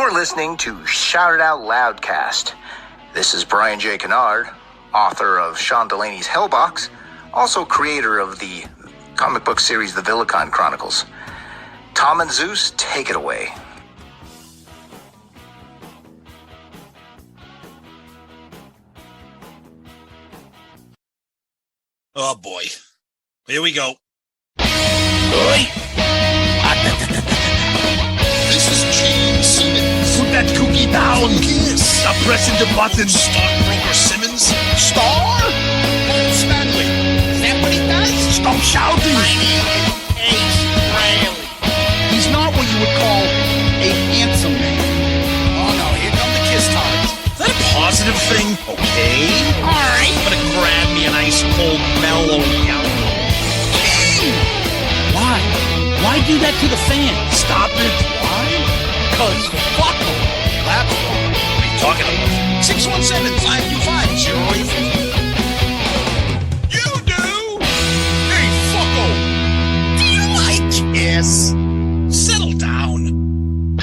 You're listening to Shout It Out Loudcast. This is Brian J. Kennard, author of Sean Delaney's Hellbox, also creator of the comic book series The Villicon Chronicles. Tom and Zeus, take it away. Oh boy. Here we go. This is Gene Simmons. Put that cookie down. Kiss. Stop pressing the button. Stockbroker Simmons. Star. Paul Stanley. Is that what he does? Stop shouting. My name is Ace Riley. He's not what you would call a handsome man. Oh no, here come the kiss times. Is that a positive thing? Okay. All right. I'm gonna grab me an ice cold mellow yellow. Why? Why do that to the fans? Stop it. Why? Because fuck them. That's why. What are you talking about? 617-525-0850. You do? Hey, fucko. Do you like Kiss? Settle down.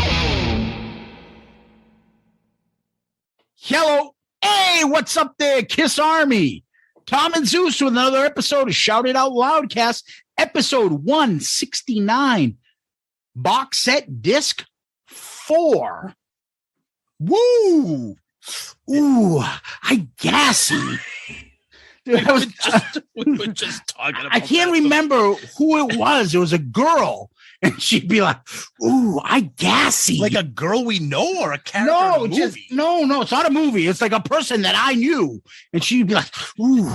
Hello. Hey, what's up there, Kiss Army? Tom and Zeus with another episode of Shout It Out Loudcast, episode 169, box set disc 4. Woo! Ooh, I gassy. Dude, We were just talking about I can't that. remember who it was. It was a girl, and she'd be like, "Ooh, I gassy." Like a girl we know or a character in a movie? No, it's not a movie. It's like a person that I knew, and she'd be like, "Ooh,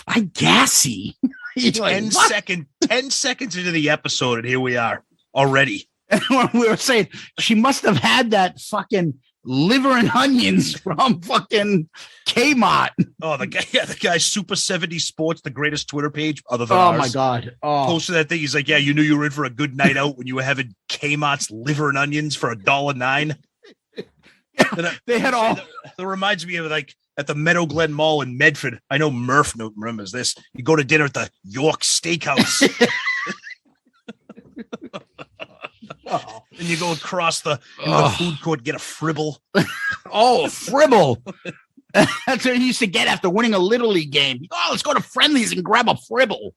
I gassy." 10 seconds into the episode, and here we are already. And we were saying she must have had that fucking liver and onions from fucking Kmart. Oh, the guy Super 70 Sports, the greatest Twitter page other than Oh ours. my god! Oh, Posted that thing. He's like, yeah, you knew you were in for a good night out when you were having Kmart's liver and onions for $1.09. they had all. That reminds me of like at the Meadow Glen Mall in Medford. I know Murph remembers this. You go to dinner at the York Steakhouse. And you go across the food court, get a fribble. Oh, fribble. That's what he used to get after winning a Little League game. Oh, let's go to Friendly's and grab a fribble.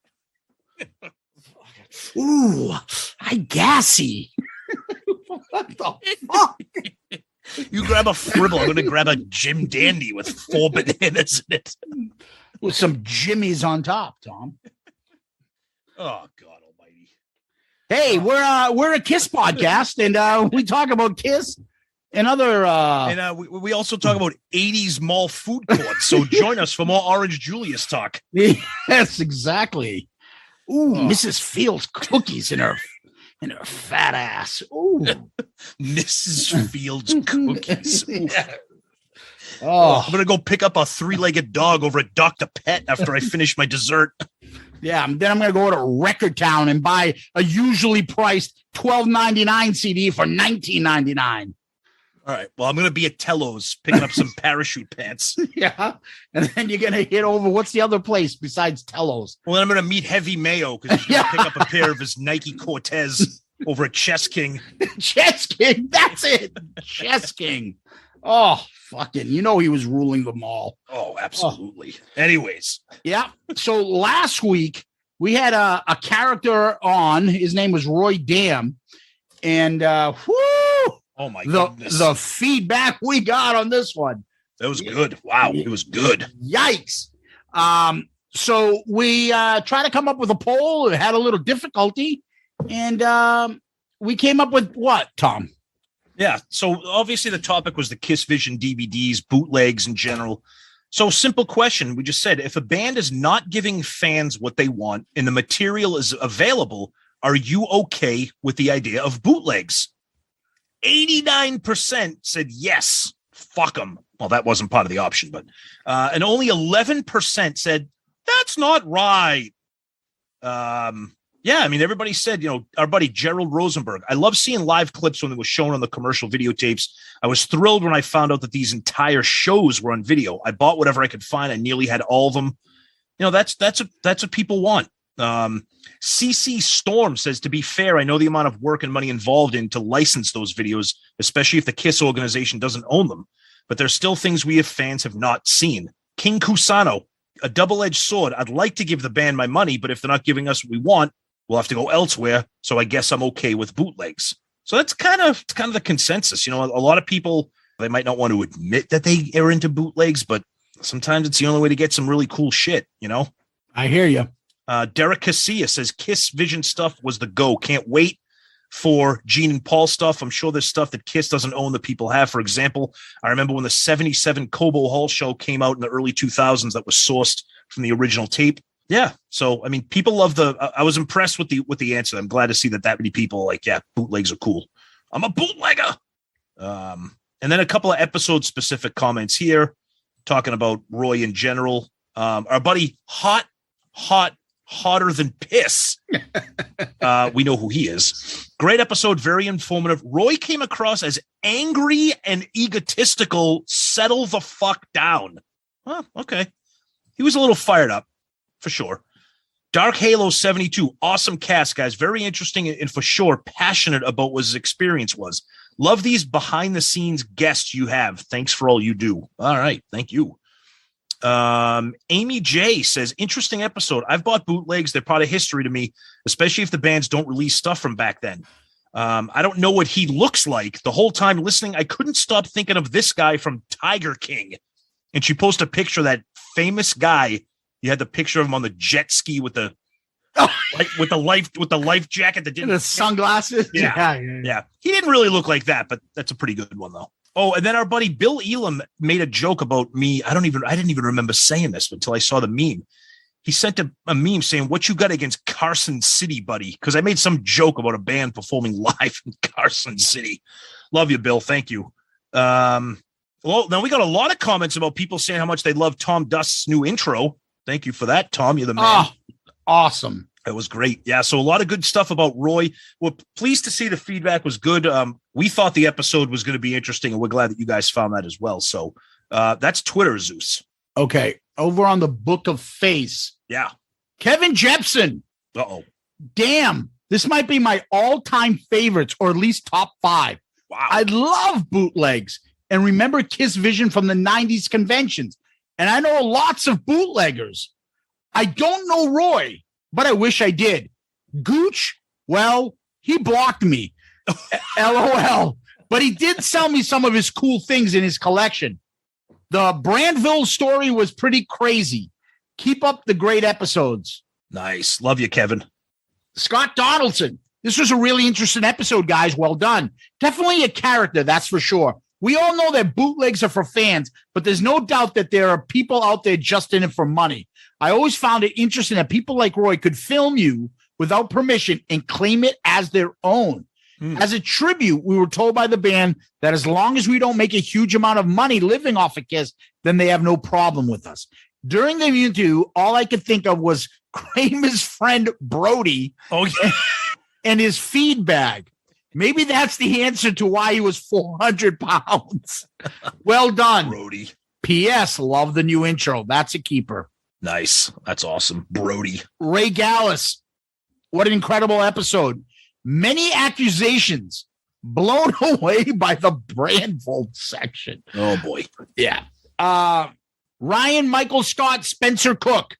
Ooh, I gassy. What the fuck? You grab a fribble. I'm going to grab a Jim Dandy with 4 bananas in it. With some jimmies on top, Tom. Oh, God almighty. Hey, we're a Kiss podcast, and we talk about Kiss and other. And we also talk about 80s mall food courts. So join us for more Orange Julius talk. Yes, exactly. Ooh, Mrs. Fields cookies in her fat ass. Ooh, Mrs. Fields cookies. Yeah. I'm gonna go pick up a 3-legged dog over at Dr. Pet after I finish my dessert. Yeah, and then I'm going to go to Record Town and buy a usually priced $12.99 CD for $19.99. All right. Well, I'm going to be at Tello's picking up some parachute pants. Yeah. And then you're going to hit over. What's the other place besides Tello's? Well, then I'm going to meet Heavy Mayo because he's going to pick up a pair of his Nike Cortez over at Chess King. Chess King. That's it. Chess King. Oh, fucking. You know he was ruling them all. Oh, absolutely. Anyways. Yeah. So last week we had a character on. His name was Roy Dam. And Oh my goodness. The feedback we got on this one. That was good. Wow. It was good. Yikes. So we tried to come up with a poll. It had a little difficulty. And we came up with what, Tom? Yeah. So obviously the topic was the Kiss Vision DVDs, bootlegs in general. So simple question. We just said, if a band is not giving fans what they want and the material is available, are you okay with the idea of bootlegs? 89% said yes. Fuck them. Well, that wasn't part of the option, but and only 11% said that's not right. Yeah, I mean, everybody said, our buddy Gerald Rosenberg. I love seeing live clips when it was shown on the commercial videotapes. I was thrilled when I found out that these entire shows were on video. I bought whatever I could find. I nearly had all of them. That's what people want. CC Storm says, to be fair, I know the amount of work and money involved in to license those videos, especially if the KISS organization doesn't own them. But there's still things we as fans have not seen. King Kusano, a double-edged sword. I'd like to give the band my money, but if they're not giving us what we want, we'll have to go elsewhere. So I guess I'm okay with bootlegs. So that's kind of the consensus. You know, a lot of people, they might not want to admit that they are into bootlegs, but sometimes it's the only way to get some really cool shit, you know? I hear you. Derek Casilla says Kiss Vision stuff was the go. Can't wait for Gene and Paul stuff. I'm sure there's stuff that Kiss doesn't own that people have. For example, I remember when the 77 Cobo Hall show came out in the early 2000s that was sourced from the original tape. Yeah. So, I mean, people love I was impressed with the answer. I'm glad to see that many people are like, yeah, bootlegs are cool. I'm a bootlegger. And then a couple of episode specific comments here talking about Roy in general. Our buddy hotter than piss. We know who he is. Great episode. Very informative. Roy came across as angry and egotistical. Settle the fuck down. Well, okay. He was a little fired up for sure. Dark Halo 72. Awesome cast, guys. Very interesting and for sure passionate about what his experience was. Love these behind the scenes guests you have. Thanks for all you do. All right. Thank you. Amy J says, interesting episode. I've bought bootlegs. They're part of history to me, especially if the bands don't release stuff from back then. I don't know what he looks like. The whole time listening, I couldn't stop thinking of this guy from Tiger King. And she posted a picture of that famous guy. You had the picture of him on the jet ski with the life jacket that didn't, the sunglasses. Yeah. He didn't really look like that, but that's a pretty good one though. Oh, and then our buddy Bill Elam made a joke about me. I didn't even remember saying this until I saw the meme. He sent a meme saying, "What you got against Carson City, buddy?" Because I made some joke about a band performing live in Carson City. Love you, Bill. Thank you. Well, now we got a lot of comments about people saying how much they love Tom Dust's new intro. Thank you for that, Tom. You're the man. Oh, awesome. It was great. Yeah. So a lot of good stuff about Roy. We're pleased to see the feedback was good. We thought the episode was going to be interesting, and we're glad that you guys found that as well. So that's Twitter, Zeus. Okay. Over on the Book of Face. Yeah. Kevin Jepson. Uh-oh. Damn. This might be my all-time favorites, or at least top 5. Wow. I love bootlegs and remember Kiss Vision from the 90s conventions. And I know lots of bootleggers. I don't know Roy, but I wish I did. Gooch, well, he blocked me. LOL. But he did sell me some of his cool things in his collection. The Brandville story was pretty crazy. Keep up the great episodes. Nice. Love you, Kevin. Scott Donaldson. This was a really interesting episode, guys. Well done. Definitely a character, that's for sure. We all know that bootlegs are for fans, but there's no doubt that there are people out there just in it for money. I always found it interesting that people like Roy could film you without permission and claim it as their own. As a tribute, we were told by the band that as long as we don't make a huge amount of money living off of Kiss, then they have no problem with us. During the interview, all I could think of was Kramer's friend Brody and his feed bag. Maybe that's the answer to why he was 400 pounds. Well done. Brody. P.S. Love the new intro. That's a keeper. Nice. That's awesome. Brody. Ray Gallus. What an incredible episode. Many accusations blown away by the Brandvold section. Oh, boy. Yeah. Ryan Michael Scott Spencer Cook.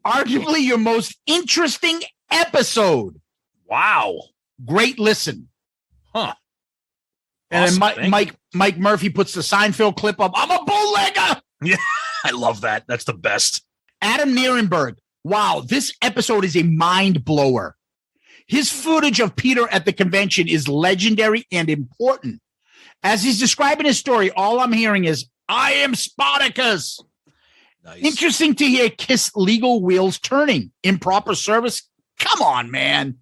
Arguably your most interesting episode. Wow. Great listen. Huh. And Awesome. then Mike Murphy puts the Seinfeld clip up. I'm a bootlegger. Yeah, I love that. That's the best. Adam Nierenberg. Wow, this episode is a mind blower. His footage of Peter at the convention is legendary and important. As he's describing his story, all I'm hearing is, I am Spartacus. Nice. Interesting to hear Kiss legal wheels turning. Improper service. Come on, man.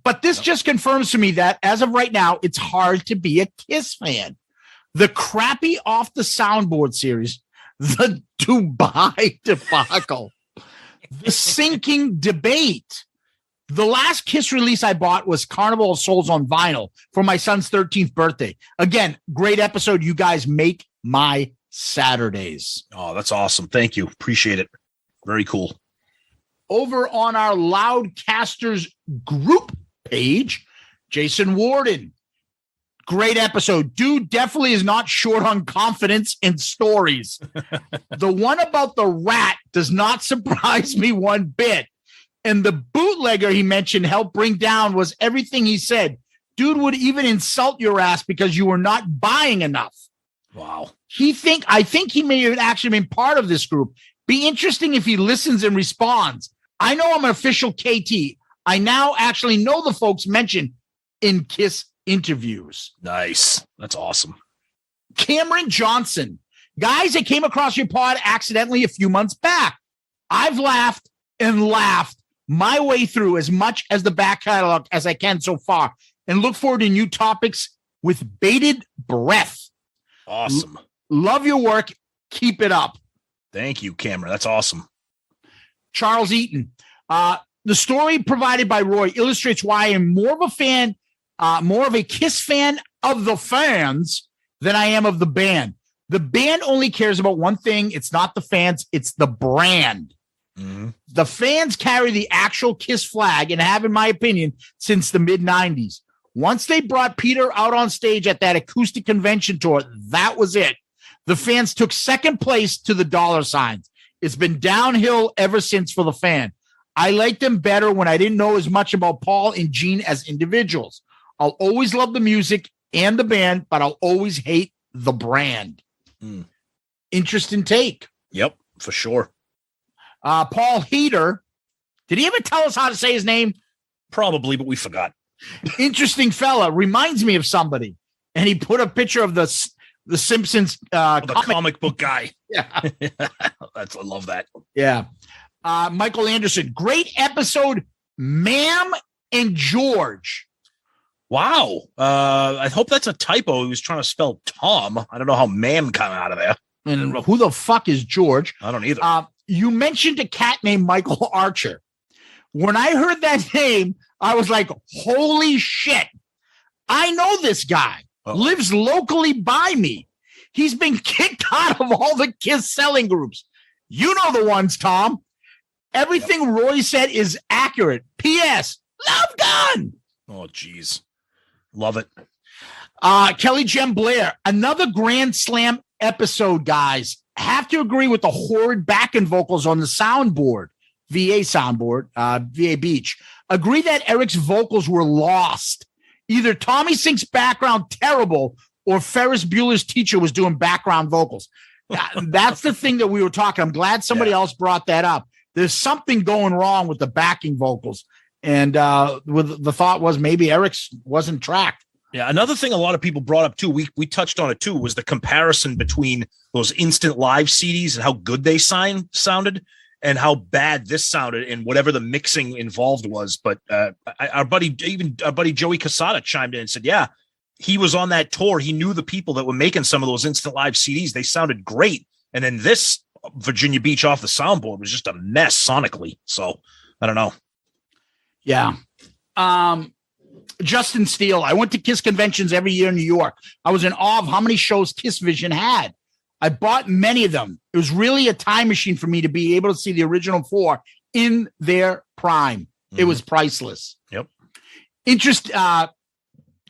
But this just confirms to me that as of right now, it's hard to be a Kiss fan. The crappy off the soundboard series, the Dubai debacle, the sinking debate. The last Kiss release I bought was Carnival of Souls on vinyl for my son's 13th birthday. Again, great episode. You guys make my Saturdays. Oh, that's awesome. Thank you. Appreciate it. Very cool. Over on our Loudcasters group page, Jason Warden. Great episode. Dude definitely is not short on confidence in stories. The one about the rat does not surprise me one bit. And the bootlegger he mentioned helped bring down was everything he said. Dude would even insult your ass because you were not buying enough. Wow. I think he may have actually been part of this group. Be interesting if he listens and responds. I know I'm an official KT. I now actually know the folks mentioned in KISS interviews. Nice. That's awesome. Cameron Johnson. Guys, I came across your pod accidentally a few months back. I've laughed and laughed my way through as much as the back catalog as I can so far and look forward to new topics with bated breath. Awesome. Love your work. Keep it up. Thank you, Cameron. That's awesome. Charles Eaton. The story provided by Roy illustrates why I'm more of a KISS fan of the fans than I am of the band. The band only cares about one thing. It's not the fans. It's the brand. Mm-hmm. The fans carry the actual KISS flag and have, in my opinion, since the mid-90s. Once they brought Peter out on stage at that acoustic convention tour, that was it. The fans took second place to the dollar signs. It's been downhill ever since for the fan. I liked them better when I didn't know as much about Paul and Gene as individuals. I'll always love the music and the band, but I'll always hate the brand. Interesting take. Yep, for sure. Paul Heater. Did he ever tell us how to say his name? Probably, but we forgot. Interesting fella. Reminds me of somebody. And he put a picture of the Simpsons the comic book guy. Yeah. I love that. Yeah. Michael Anderson. Great episode, Ma'am and George. Wow. I hope that's a typo. He was trying to spell Tom. I don't know how ma'am came out of there. And who the fuck is George? I don't either. You mentioned a cat named Michael Archer. When I heard that name, I was like, holy shit. I know this guy. Lives locally by me. He's been kicked out of all the KISS selling groups. You know the ones, Tom. Everything Roy said is accurate. P.S. Love gun. Oh, geez. Love it. Kelly Jem Blair. Another Grand Slam episode, guys. Have to agree with the horrid backing vocals on the soundboard. VA soundboard. VA Beach. Agree that Eric's vocals were lost. Either Tommy Sink's background terrible or Ferris Bueller's teacher was doing background vocals. That's the thing that we were talking. I'm glad somebody else brought that up. There's something going wrong with the backing vocals. And with the thought was maybe Eric's wasn't tracked. Yeah. Another thing a lot of people brought up too, we touched on it too, was the comparison between those instant live CDs and how good they sounded and how bad this sounded and whatever the mixing involved was. But our buddy Joey Casada chimed in and said, yeah, he was on that tour. He knew the people that were making some of those instant live CDs. They sounded great. And then this Virginia Beach off the soundboard was just a mess sonically. So I don't know. Yeah. Justin Steele. I went to KISS conventions every year in New York. I was in awe of how many shows KISS Vision had. I bought many of them. It was really a time machine for me to be able to see the original four in their prime. Mm-hmm. It was priceless. Yep.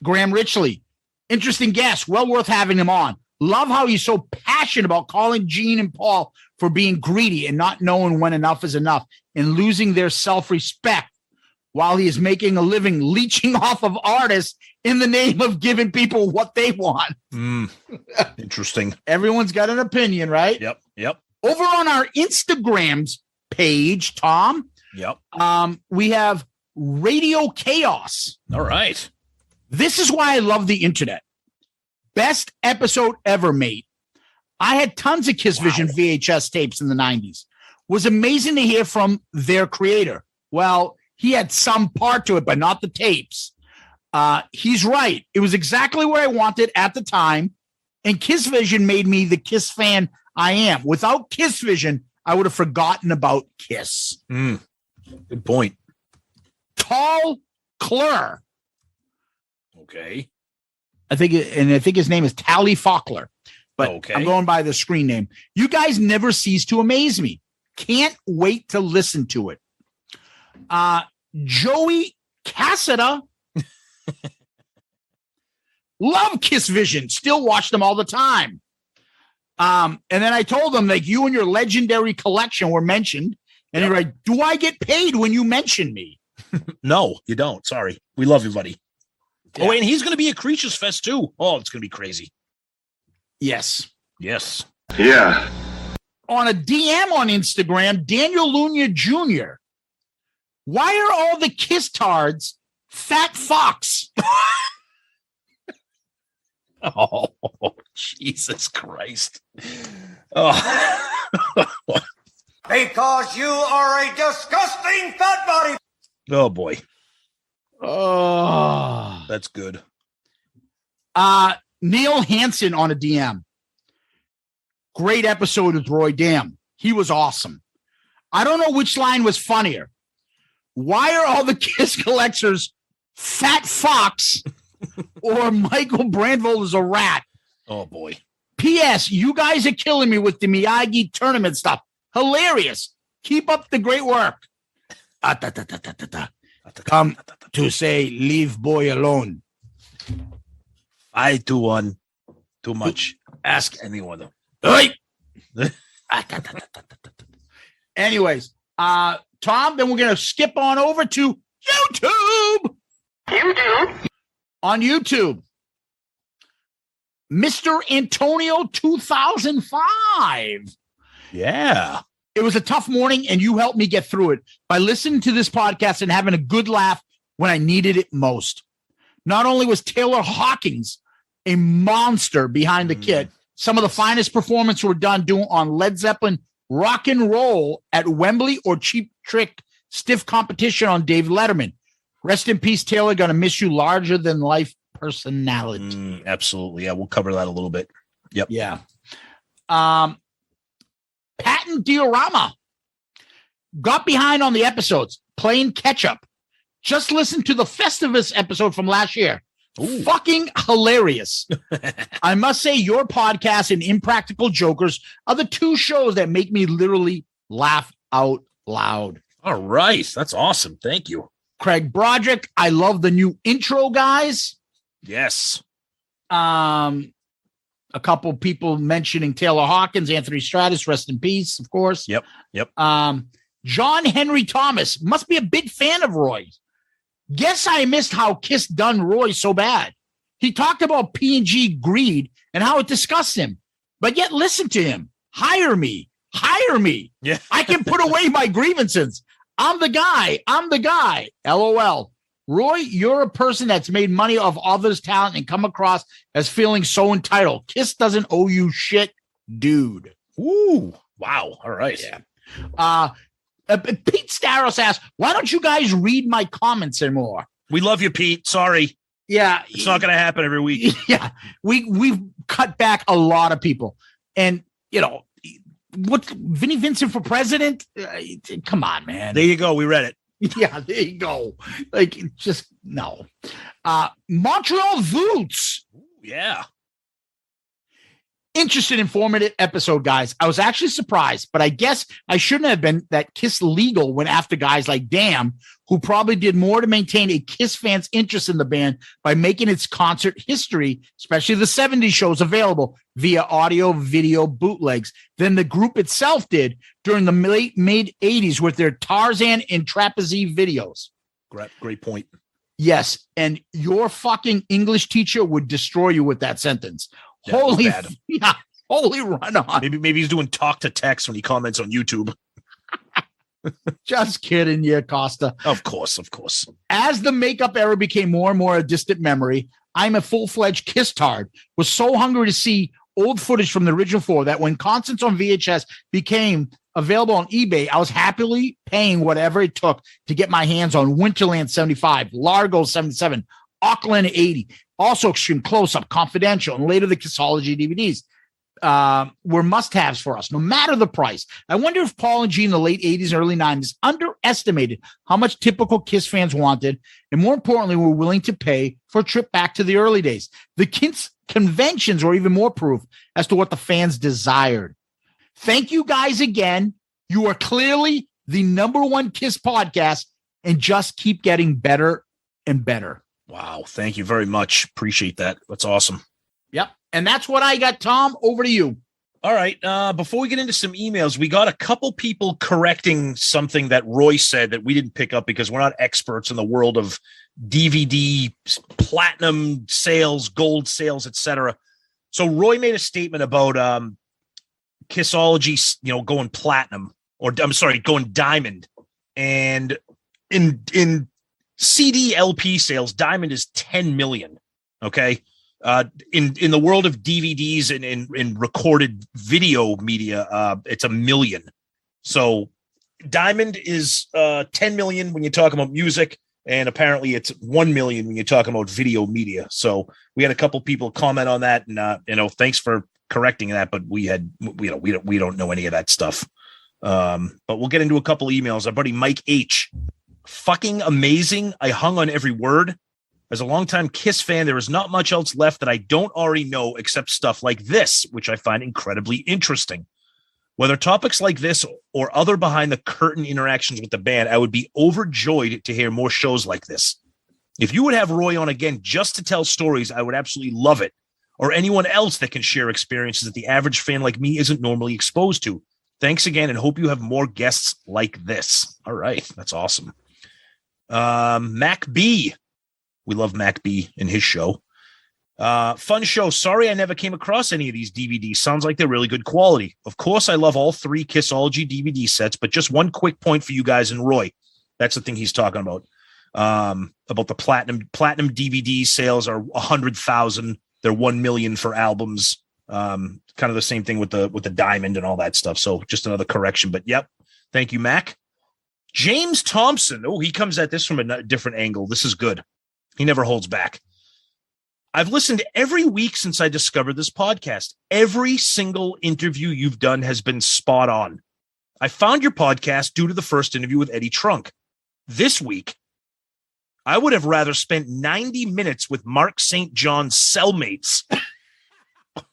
Graham Richley. Interesting guest. Well worth having him on. Love how he's so passionate about calling Gene and Paul for being greedy and not knowing when enough is enough and losing their self-respect while he is making a living leeching off of artists in the name of giving people what they want. Interesting. Everyone's got an opinion, right? Yep. Over on our Instagrams page, Tom. Yep. We have Radio Chaos. All right. This is why I love the internet. Best episode ever, mate. I had tons of KISS Vision VHS tapes in the 90s. Was amazing to hear from their creator. Well, he had some part to it, but not the tapes. He's right. It was exactly what I wanted at the time. And KISS Vision made me the KISS fan I am. Without KISS Vision, I would have forgotten about KISS. Good point. Tall Clur. Okay. I think his name is Tally Faulkner, but I'm going by the screen name. You guys never cease to amaze me. Can't wait to listen to it. Joey Cassida. Love Kiss Vision. Still watch them all the time. And then I told them, like, you and your legendary collection were mentioned. And you're like, do I get paid when you mention me? No, you don't. Sorry. We love you, buddy. Yeah. Oh, and he's going to be at Creatures Fest, too. Oh, it's going to be crazy. Yes. Yes. Yeah. On a DM on Instagram, Daniel Luna Jr. Why are all the Kiss tards fat fox? Oh, Jesus Christ. Oh. Because you are a disgusting fat body. Oh, boy. Oh. That's good. Neil Hansen on a DM. Great episode with Roy. Damn, he was awesome. I don't know which line was funnier. Why are all the Kiss collectors fat fox or Michael Brandvold is a rat? Oh, boy. P.S. You guys are killing me with the Miyagi tournament stuff. Hilarious. Keep up the great work. Come to say, leave boy alone. 5-1. Too much. Ask anyone, though. Hey. Anyways, Tom, then we're going to skip on over to YouTube. On YouTube, Mr. Antonio 2005. Yeah. It was a tough morning, and you helped me get through it by listening to this podcast and having a good laugh when I needed it most. Not only was Taylor Hawkins a monster behind the kit, some of the finest performances were done on Led Zeppelin Rock and Roll at Wembley or Cheap Trick Stiff Competition on Dave Letterman. Rest in peace, Taylor. Gonna miss you. Larger than life personality. Absolutely. Yeah, we'll cover that a little bit. Yep. Yeah. Patton Diorama got behind on the episodes, playing catch up. Just listen to the Festivus episode from last year. Ooh. Fucking hilarious. I must say, your podcast and Impractical Jokers are the two shows that make me literally laugh out loud. All right. That's awesome. Thank you. Craig Broderick, I love the new intro, guys. Yes. A couple people mentioning Taylor Hawkins, Anthony Stratus, rest in peace, of course. Yep. John Henry Thomas must be a big fan of Roy. Guess I missed how Kiss done Roy so bad. He talked about P&G greed and how it disgusts him, but yet listen to him. Hire me. Yeah. I can put away my grievances. I'm the guy. LOL. Roy, you're a person that's made money off others' talent and come across as feeling so entitled. Kiss doesn't owe you shit, dude. Ooh. Wow. All right. Yeah. Pete Staros asked, why don't you guys read my comments anymore? We love you, Pete. Sorry. Yeah. It's not going to happen every week. Yeah. We've cut back a lot of people. And, what Vinnie Vincent for president? Come on, man. There you go. We read it. Yeah, there you go. Like, just no. Montreal Voots. Yeah. Interesting, informative episode, guys. I was actually surprised, but I guess I shouldn't have been. That Kiss Legal went after guys like Damn, who probably did more to maintain a Kiss fan's interest in the band by making its concert history, especially the 70s shows, available via audio, video, bootlegs than the group itself did during the late mid-80s with their Tarzan and Trapeze videos. Great point. Yes, and your fucking English teacher would destroy you with that sentence. Yeah, holy run on. Maybe he's doing talk to text when he comments on YouTube. Just kidding you, Costa. Of course. As the makeup era became more and more a distant memory, I'm a full-fledged Kiss tard. Was so hungry to see old footage from the original four that when concerts on VHS became available on eBay, I was happily paying whatever it took to get my hands on Winterland 75, Largo 77, Auckland 80, also Extreme Close-Up, Confidential, and later the Kissology DVDs were must-haves for us, no matter the price. I wonder if Paul and Gene in the late 80s and early 90s underestimated how much typical Kiss fans wanted, and more importantly, were willing to pay for a trip back to the early days. The Kiss conventions were even more proof as to what the fans desired. Thank you guys again. You are clearly the #1 Kiss podcast, and just keep getting better and better. Wow. Thank you very much. Appreciate that. That's awesome. Yep. And that's what I got, Tom. Over to you. All right. Before we get into some emails, we got a couple people correcting something that Roy said that we didn't pick up because we're not experts in the world of DVD, platinum sales, gold sales, etc. So Roy made a statement about Kissology, going platinum, or I'm sorry, going diamond. And in CD LP sales, diamond is 10 million. Okay. In the world of DVDs and in recorded video media, it's 1 million. So diamond is 10 million when you're talking about music, and apparently it's 1 million when you're talking about video media. So we had a couple people comment on that, and thanks for correcting that. But we don't know any of that stuff. But we'll get into a couple emails. Our buddy Mike H. Fucking amazing. I hung on every word. As a longtime Kiss fan, there is not much else left that I don't already know except stuff like this, which I find incredibly interesting. Whether topics like this or other behind-the-curtain interactions with the band, I would be overjoyed to hear more shows like this. If you would have Roy on again just to tell stories, I would absolutely love it. Or anyone else that can share experiences that the average fan like me isn't normally exposed to. Thanks again, and hope you have more guests like this. All right, that's awesome. Mac B. We love Mac B and his show. Fun show. Sorry I never came across any of these DVDs. Sounds like they're really good quality. Of course, I love all 3 Kissology DVD sets, but just one quick point for you guys and Roy. That's the thing he's talking about. About the platinum DVD sales are 100,000. They're 1 million for albums. Kind of the same thing with the diamond and all that stuff. So just another correction. But yep. Thank you, Mac. James Thompson. Oh, he comes at this from a different angle. This is good. He never holds back. I've listened every week since I discovered this podcast. Every single interview you've done has been spot on. I found your podcast due to the first interview with Eddie Trunk. This week, I would have rather spent 90 minutes with Mark St. John's cellmates. It's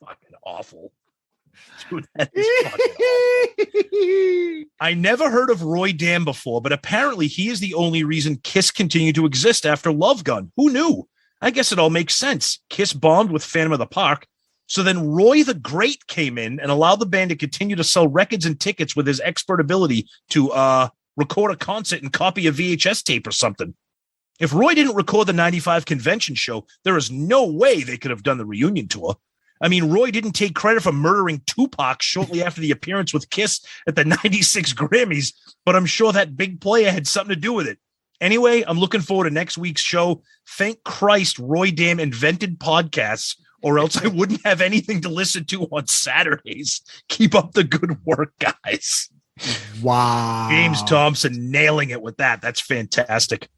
fucking awful. Dude, that is fucking awful. I never heard of Roy Dam before, but apparently he is the only reason Kiss continued to exist after Love Gun. Who knew? I guess it all makes sense. Kiss bombed with Phantom of the Park, so then Roy the Great came in and allowed the band to continue to sell records and tickets with his expert ability to record a concert and copy a VHS tape or something. If Roy didn't record the 95 convention show, there is no way they could have done the reunion tour. I mean, Roy didn't take credit for murdering Tupac shortly after the appearance with Kiss at the 96 Grammys, but I'm sure that big player had something to do with it. Anyway, I'm looking forward to next week's show. Thank Christ Roy Dam invented podcasts, or else I wouldn't have anything to listen to on Saturdays. Keep up the good work, guys. Wow. James Thompson nailing it with that. That's fantastic.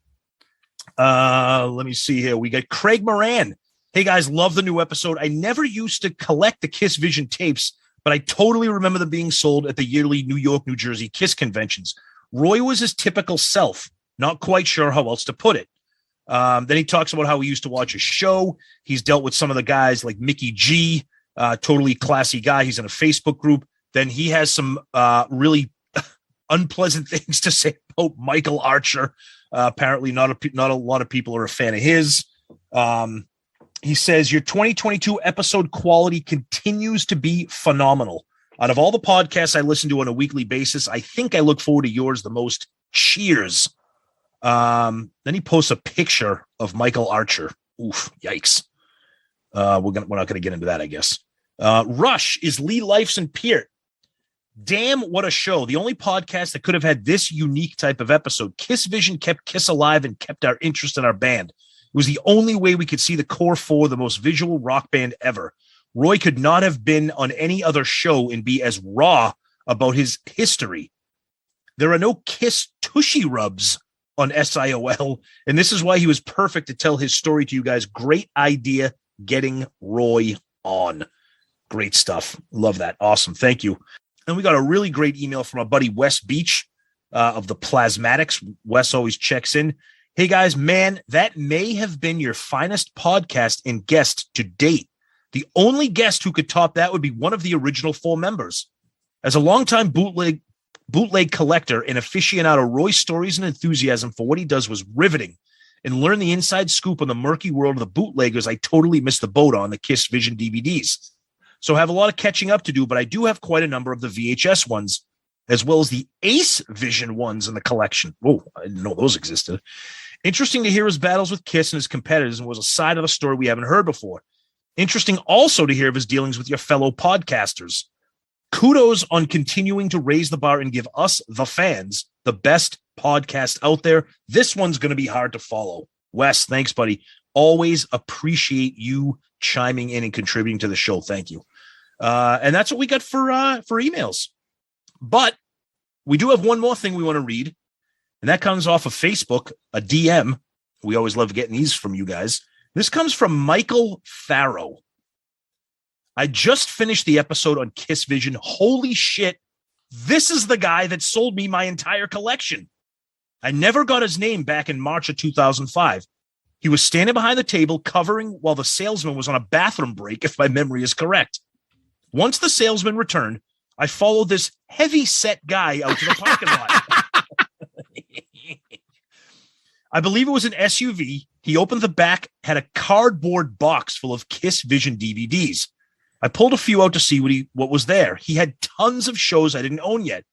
Let me see here. We got Craig Moran. Hey guys, love the new episode. I never used to collect the Kiss Vision tapes, but I totally remember them being sold at the yearly New York, New Jersey Kiss conventions. Roy was his typical self. Not quite sure how else to put it. Then he talks about how he used to watch a show. He's dealt with some of the guys like Mickey G, totally classy guy. He's in a Facebook group. Then he has some really unpleasant things to say about Michael Archer. Apparently not a lot of people are a fan of his. He says, your 2022 episode quality continues to be phenomenal. Out of all the podcasts I listen to on a weekly basis, I think I look forward to yours the most. Cheers. Then he posts a picture of Michael Archer. Oof, yikes. We're not going to get into that, I guess. Rush is Lee Lifeson Peart. Damn, what a show. The only podcast that could have had this unique type of episode. Kiss Vision kept Kiss alive and kept our interest in our band. It was the only way we could see the core four, the most visual rock band ever. Roy could not have been on any other show and be as raw about his history. There are no Kiss tushy rubs on SIOL, and this is why he was perfect to tell his story to you guys. Great idea getting Roy on. Great stuff. Love that. Awesome. Thank you. And we got a really great email from our buddy Wes Beach of the Plasmatics. Wes always checks in. Hey guys, man, that may have been your finest podcast and guest to date. The only guest who could top that would be one of the original four members. As a longtime bootleg bootleg collector and aficionado Roy's stories and enthusiasm for what he does was riveting, and learn the inside scoop on the murky world of the bootleggers I totally missed the boat on, the Kiss Vision DVDs. So I have a lot of catching up to do, but I do have quite a number of the VHS ones, as well as the Ace Vision ones in the collection. Oh, I didn't know those existed. Interesting to hear his battles with Kiss and his competitors, and was a side of the story we haven't heard before. Interesting also to hear of his dealings with your fellow podcasters. Kudos on continuing to raise the bar and give us, the fans, the best podcast out there. This one's going to be hard to follow. Wes, thanks, buddy. Always appreciate you chiming in and contributing to the show. Thank you. And that's what we got for emails. But we do have one more thing we want to read, and that comes off of Facebook, a DM. We always love getting these from you guys. This comes from Michael Farrow. I just finished the episode on Kiss Vision. Holy shit. This is the guy that sold me my entire collection. I never got his name back in March of 2005. He was standing behind the table covering while the salesman was on a bathroom break, if my memory is correct. Once the salesman returned, I followed this heavy-set guy out to the parking lot. I believe it was an SUV. He opened the back, had a cardboard box full of Kiss Vision DVDs. I pulled a few out to see what was there. He had tons of shows I didn't own yet.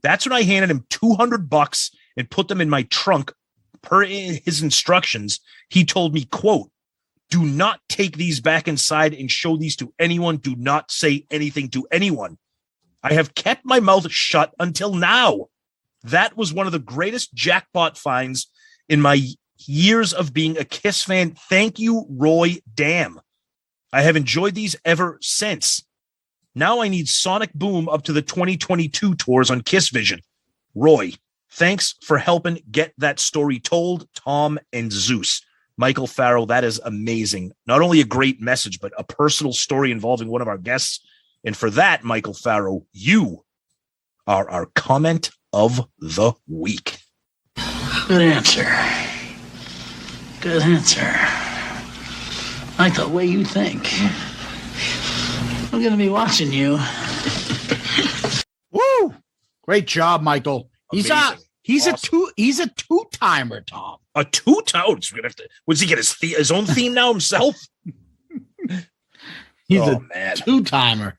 That's when I handed him $200 and put them in my trunk. Per his instructions, he told me, quote, "Do not take these back inside and show these to anyone. Do not say anything to anyone." I have kept my mouth shut until now. That was one of the greatest jackpot finds in my years of being a Kiss fan. Thank you, Roy. Damn. I have enjoyed these ever since. Now I need Sonic Boom up to the 2022 tours on Kiss Vision. Roy, thanks for helping get that story told. Tom and Zeus. Michael Farrell, that is amazing. Not only a great message, but a personal story involving one of our guests. And for that, Michael Farrell, you are our comment of the week. Good answer. Good answer. I like the way you think. I'm going to be watching you. Woo! Great job, Michael. He's Amazing. He's a two-timer, Tom. A two-timer? Was he get his own theme now himself? He's two-timer.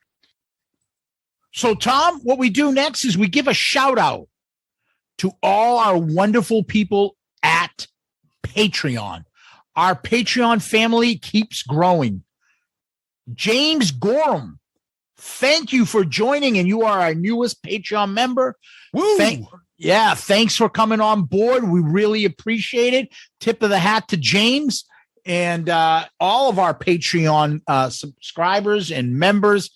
So, Tom, what we do next is we give a shout-out to all our wonderful people at Patreon. Our Patreon family keeps growing. James Gorham, thank you for joining, and you are our newest Patreon member. Woo! Thanks for coming on board. We really appreciate it. Tip of the hat to James and all of our Patreon subscribers and members.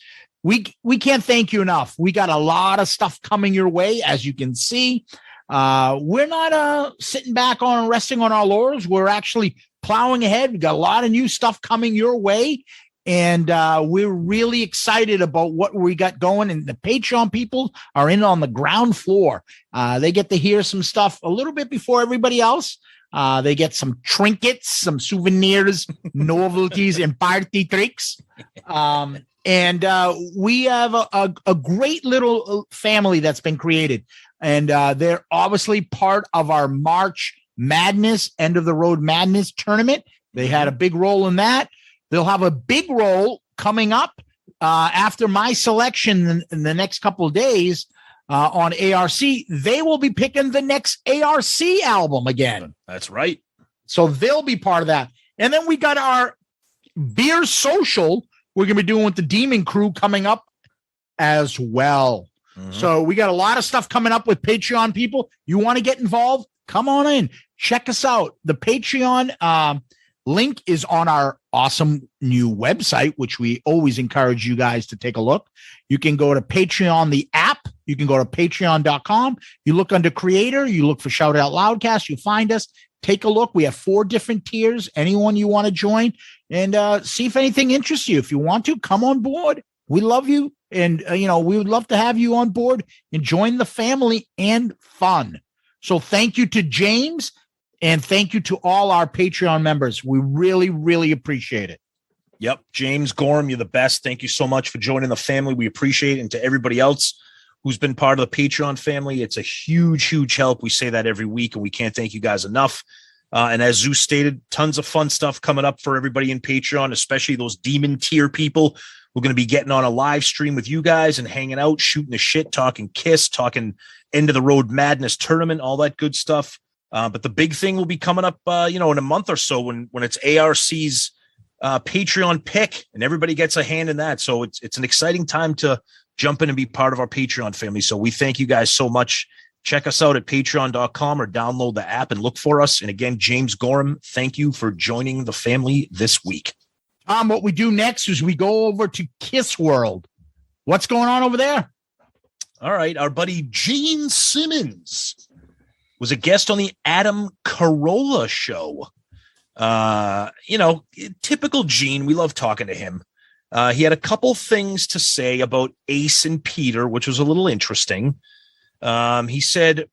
We can't thank you enough. We got a lot of stuff coming your way, as you can see. We're not sitting back on resting on our laurels. We're actually plowing ahead. We got a lot of new stuff coming your way, and we're really excited about what we got going. And the Patreon people are in on the ground floor. They get to hear some stuff a little bit before everybody else. They get some trinkets, some souvenirs, novelties, and party tricks. And we have a great little family that's been created. And they're obviously part of our March Madness, End of the Road Madness tournament. They had a big role in that. They'll have a big role coming up after my selection in the next couple of days on ARC. They will be picking the next ARC album again. That's right. So they'll be part of that. And then we got our beer social we're going to be doing with the Demon Crew coming up as well. Mm-hmm. So we got a lot of stuff coming up with Patreon people. You want to get involved? Come on in. Check us out. The Patreon link is on our awesome new website, which we always encourage you guys to take a look. You can go to Patreon, the app. You can go to patreon.com. You look under creator. You look for Shout Out Loudcast. You find us. Take a look. We have 4 different tiers. Anyone you want to join and see if anything interests you. If you want to, come on board. We love you. And, we would love to have you on board and join the family and fun. So thank you to James and thank you to all our Patreon members. We really, really appreciate it. Yep. James Gorham, you're the best. Thank you so much for joining the family. We appreciate it. And to everybody else, who's been part of the Patreon family. It's a huge, huge help. We say that every week, and we can't thank you guys enough. And as Zeus stated, tons of fun stuff coming up for everybody in Patreon, especially those demon tier people. We're going to be getting on a live stream with you guys and hanging out, shooting the shit, talking Kiss, talking end of the road madness tournament, all that good stuff. But the big thing will be coming up, in a month or so when it's ARC's Patreon pick, and everybody gets a hand in that. So it's an exciting time to jump in and be part of our Patreon family. So we thank you guys so much. Check us out at patreon.com or download the app and look for us. And again, James Gorham, thank you for joining the family this week. Tom, what we do next is we go over to Kiss World. What's going on over there? All right. Our buddy Gene Simmons was a guest on the Adam Carolla show. Typical Gene. We love talking to him. He had a couple things to say about Ace and Peter, which was a little interesting. He said,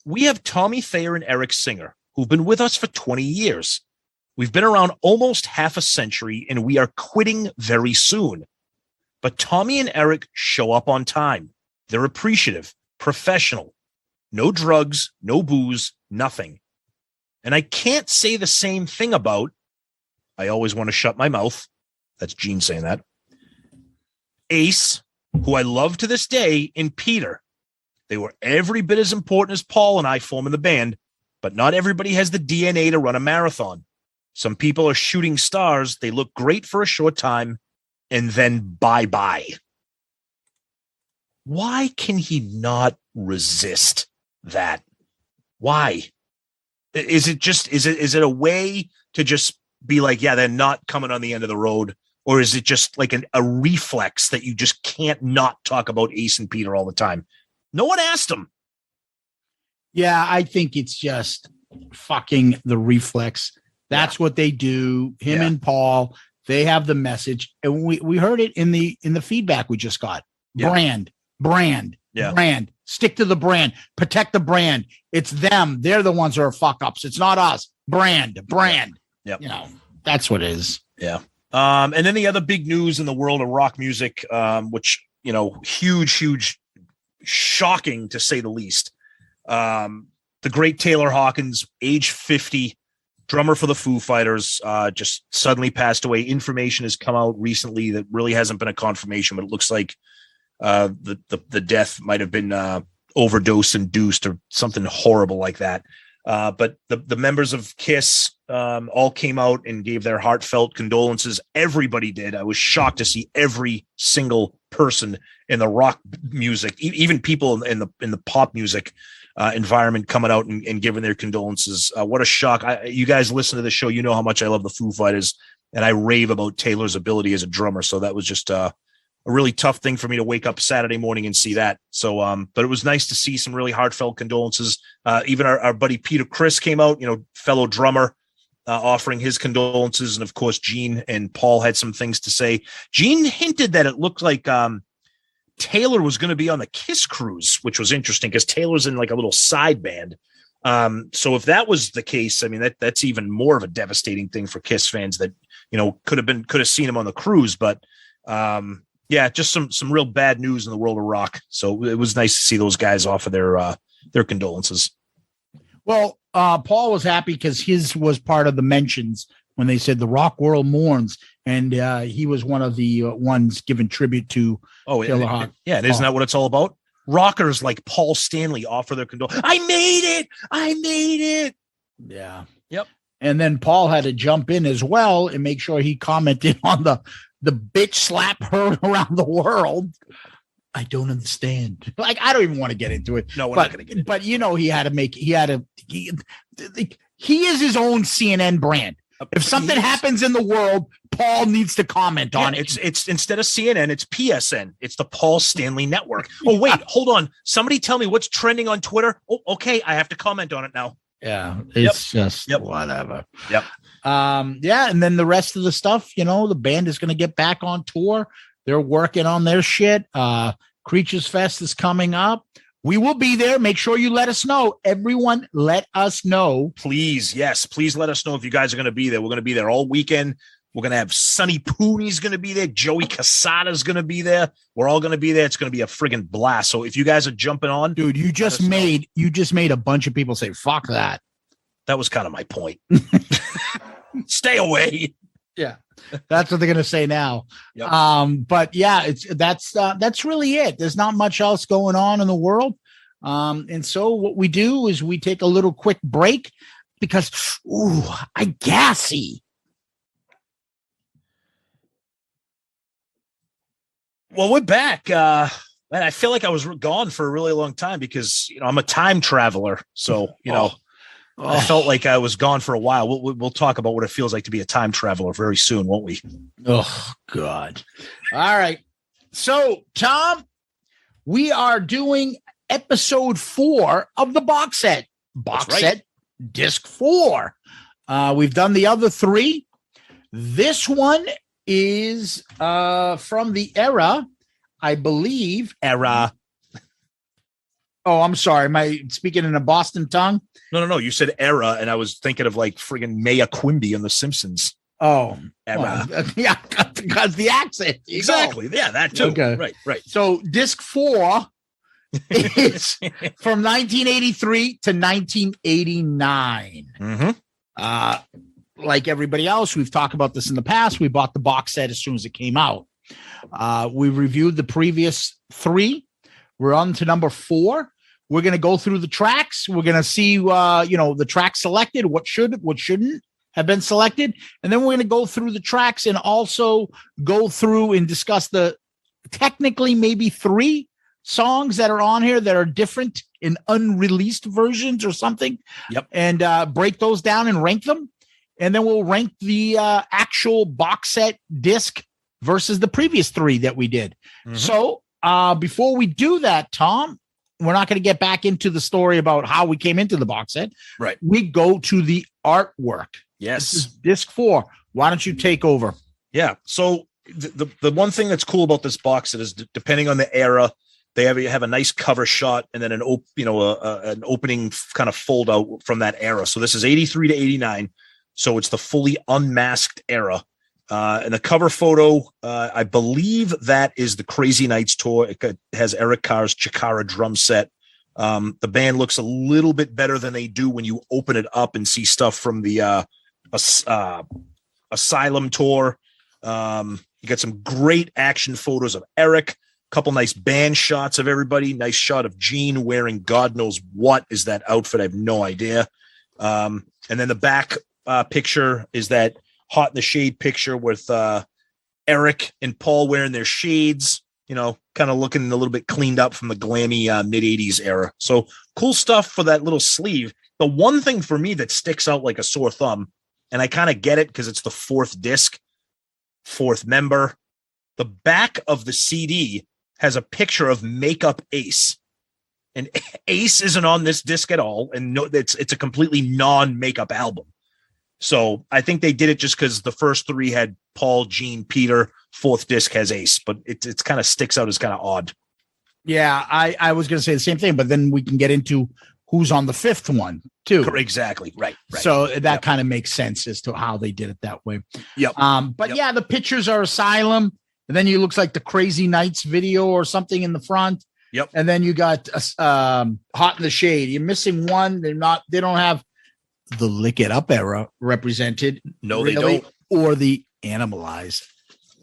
"We have Tommy Thayer and Eric Singer, who've been with us for 20 years. We've been around almost half a century, and we are quitting very soon. But Tommy and Eric show up on time. They're appreciative, professional. No drugs, no booze, nothing. And I can't say the same thing about," I always want to shut my mouth. That's Gene saying that. "Ace, who I love to this day, and Peter. They were every bit as important as Paul and I forming the band, but not everybody has the DNA to run a marathon. Some people are shooting stars. They look great for a short time, and then bye-bye." Why can he not resist that? Why? Is it a way to just be like, yeah, they're not coming on the end of the road? Or is it just like a reflex that you just can't not talk about Ace and Peter all the time? No one asked him. Yeah, I think it's just fucking the reflex. That's what they do. Him and Paul, they have the message. And we heard it in the feedback we just got. Brand. Stick to the brand. Protect the brand. It's them. They're the ones who are fuck ups. It's not us. Brand. Yep. That's what it is. Yeah. And then the other big news in the world of rock music, which, huge, shocking to say the least. The great Taylor Hawkins, age 50, drummer for the Foo Fighters, just suddenly passed away. Information has come out recently that really hasn't been a confirmation, but it looks like the death might have been overdose induced or something horrible like that. But the members of Kiss all came out and gave their heartfelt condolences. Everybody did. I was shocked to see every single person in the rock music, even people in the pop music environment, coming out and giving their condolences. What a shock. You guys listen to the show, you know how much I love the Foo Fighters, and I rave about Taylor's ability as a drummer. So that was just a really tough thing for me to wake up Saturday morning and see that. So, but it was nice to see some really heartfelt condolences. Even our buddy Peter Criss came out, fellow drummer, offering his condolences. And of course, Gene and Paul had some things to say. Gene hinted that it looked like Taylor was going to be on the Kiss cruise, which was interesting because Taylor's in like a little side band. So if that was the case, I mean, that's even more of a devastating thing for Kiss fans that, could have seen him on the cruise, but, just some real bad news in the world of rock. So it was nice to see those guys offer their condolences. Well, Paul was happy because his was part of the mentions when they said the rock world mourns, and he was one of the ones giving tribute to Taylor Hawkins. Yeah, and isn't that what it's all about? Rockers like Paul Stanley offer their condolences. I made it. Yeah. Yep. And then Paul had to jump in as well and make sure he commented on the bitch slap heard around the world. I don't understand. Like, I don't even want to get into it. No, we're not going to get into it. But he is his own CNN brand. If something happens in the world, Paul needs to comment on it. It's instead of CNN, it's PSN. It's the Paul Stanley Network. Oh, wait, hold on. Somebody tell me what's trending on Twitter. Oh, okay. I have to comment on it now. Yeah, it's just whatever. Yep. And then the rest of the stuff, the band is going to get back on tour. They're working on their shit. Creatures Fest is coming up. We will be there. Make sure you let us know. Everyone, let us know. Please. Yes. Please let us know if you guys are going to be there. We're going to be there all weekend. We're going to have Sonny Pooney's going to be there. Joey Casada's going to be there. We're all going to be there. It's going to be a friggin' blast. So if you guys are jumping on, dude, you just made a bunch of people say, fuck that. That was kind of my point. Stay away. Yeah. That's what they're going to say now. Yep. But yeah, that's really it. There's not much else going on in the world. And so what we do is we take a little quick break because, I gassy. Well, we're back. Man, I feel like I was gone for a really long time because, I'm a time traveler. So, I felt like I was gone for a while. We'll talk about what it feels like to be a time traveler very soon, won't we? Oh, God. All right. So, Tom, we are doing episode 4 of the box set. Set disc 4. We've done the other 3. This one is from the era, I believe. Era. Oh, I'm sorry. Am I speaking in a Boston tongue? No. You said era, and I was thinking of like friggin' Maya Quimby on The Simpsons. Oh, era. Well, yeah, because the accent. Exactly. Yeah, that too. Okay. Right. So disc 4 is from 1983 to 1989. Mm-hmm. Like everybody else, we've talked about this in the past. We bought the box set as soon as it came out. We reviewed the previous 3. We're on to number 4. We're going to go through the tracks. We're going to see, the tracks selected, what shouldn't have been selected. And then we're going to go through the tracks and also go through and discuss the technically maybe 3 songs that are on here that are different in unreleased versions or something. Yep. And break those down and rank them. And then we'll rank the actual box set disc versus the previous 3 that we did. Mm-hmm. So before we do that, Tom, we're not going to get back into the story about how we came into the box set. Right. We go to the artwork. Yes. This is disc 4. Why don't you take over? Yeah. So the one thing that's cool about this box set is depending on the era, they have a nice cover shot and then an opening kind of fold out from that era. So this is 83 to 89. So it's the fully unmasked era. And the cover photo, I believe that is the Crazy Nights tour. It has Eric Carr's Chikara drum set. The band looks a little bit better than they do when you open it up and see stuff from the Asylum tour. You got some great action photos of Eric, a couple nice band shots of everybody, nice shot of Gene wearing God knows what is that outfit. I have no idea. And then the back picture is that Hot in the Shade picture with Eric and Paul wearing their shades, kind of looking a little bit cleaned up from the glammy mid 80s era. So cool stuff for that little sleeve. The one thing for me that sticks out like a sore thumb, and I kind of get it because it's the 4th disc, 4th member. The back of the CD has a picture of Makeup Ace. And Ace isn't on this disc at all. And no, it's a completely non-makeup album. So I think they did it just because the first 3 had Paul, Gene, Peter. 4th disc has Ace, but it's kind of sticks out as kind of odd. Yeah, I was going to say the same thing, but then we can get into who's on the 5th one too. Exactly. Right. So that kind of makes sense as to how they did it that way. Yep. But yeah, the pictures are Asylum, and then you looks like the Crazy Nights video or something in the front. Yep. And then you got Hot in the Shade. You're missing one. They don't have the Lick It Up era represented. No, really, they don't. Or the Animalized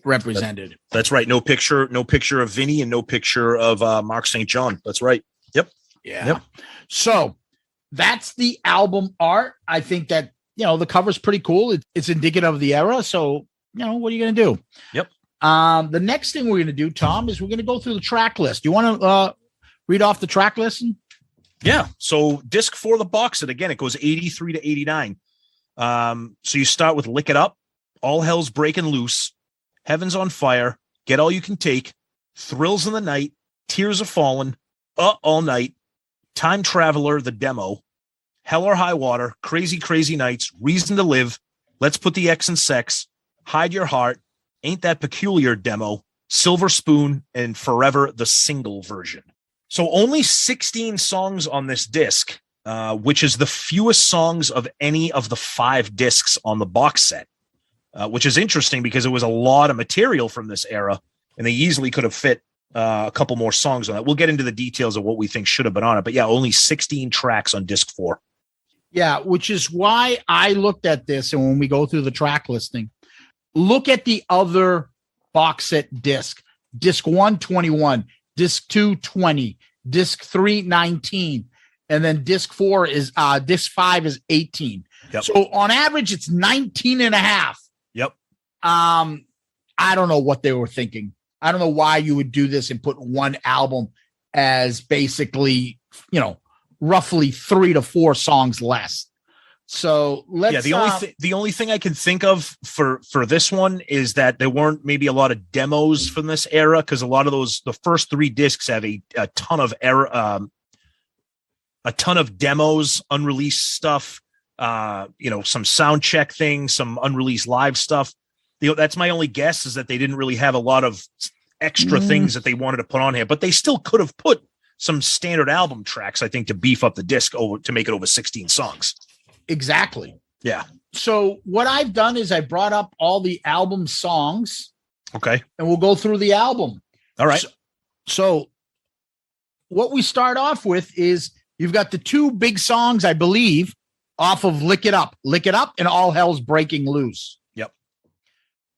represented. That's right. No picture of Vinny and no picture of Mark St. John. That's right. Yep. Yeah. Yep. So that's the album art. I think that, the cover's pretty cool. It's indicative of the era. So, what are you going to do? Yep. The next thing we're going to do, Tom, is we're going to go through the track list. You want to read off the track list? Yeah. So disc 4 of the box set, again, it goes 83 to 89. So you start with Lick It Up, All Hell's Breaking Loose, Heaven's on Fire, Get All You Can Take, Thrills in the Night, Tears Are Falling, All Night, Time Traveler, the demo, Hell or High Water, Crazy Crazy Nights, Reason to Live, Let's Put the X in Sex, Hide Your Heart, Ain't That Peculiar demo, Silver Spoon, and Forever, the single version. So only 16 songs on this disc, which is the fewest songs of any of the 5 discs on the box set. which is interesting because it was a lot of material from this era, and they easily could have fit a couple more songs on that. We'll get into the details of what we think should have been on it, but yeah, only 16 tracks on disc 4. Yeah, which is why I looked at this, and when we go through the track listing, look at the other box set disc. Disc 1, 21, disc 2, 20, disc 3, 19, and then disc 4 is disc 5 is 18. Yep. So on average, it's 19 and a half. Yep. I don't know what they were thinking. I don't know why you would do this and put one album as basically, roughly 3 to 4 songs less. So let's. Yeah, the only thing I can think of for this one is that there weren't maybe a lot of demos from this era, because a lot of the first 3 discs have a ton of demos, unreleased stuff, some sound check things, some unreleased live stuff. That's my only guess, is that they didn't really have a lot of extra things that they wanted to put on here, but they still could have put some standard album tracks, I think, to beef up the disc to make it over 16 songs. Exactly. Yeah. So what I've done is I brought up all the album songs. Okay. And we'll go through the album. All right. So what we start off with is you've got the 2 big songs, I believe, off of Lick It Up, and All Hell's Breaking Loose. Yep.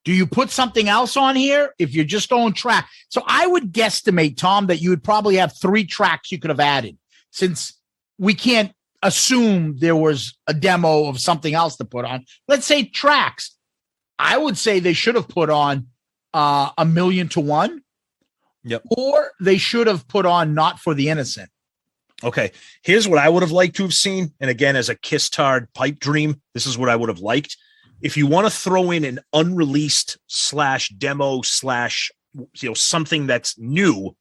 Do you put something else on here if you're just on track? So I would guesstimate, Tom, that you would probably have 3 tracks you could have added, since we can't assume there was a demo of something else to put on. Let's say tracks. I would say they should have put on A Million to One. Yep. Or they should have put on Not for the Innocent. Okay. Here's what I would have liked to have seen. And again, as a Kiss Tard pipe dream, this is what I would have liked. If you want to throw in an unreleased /demo/ something that's new,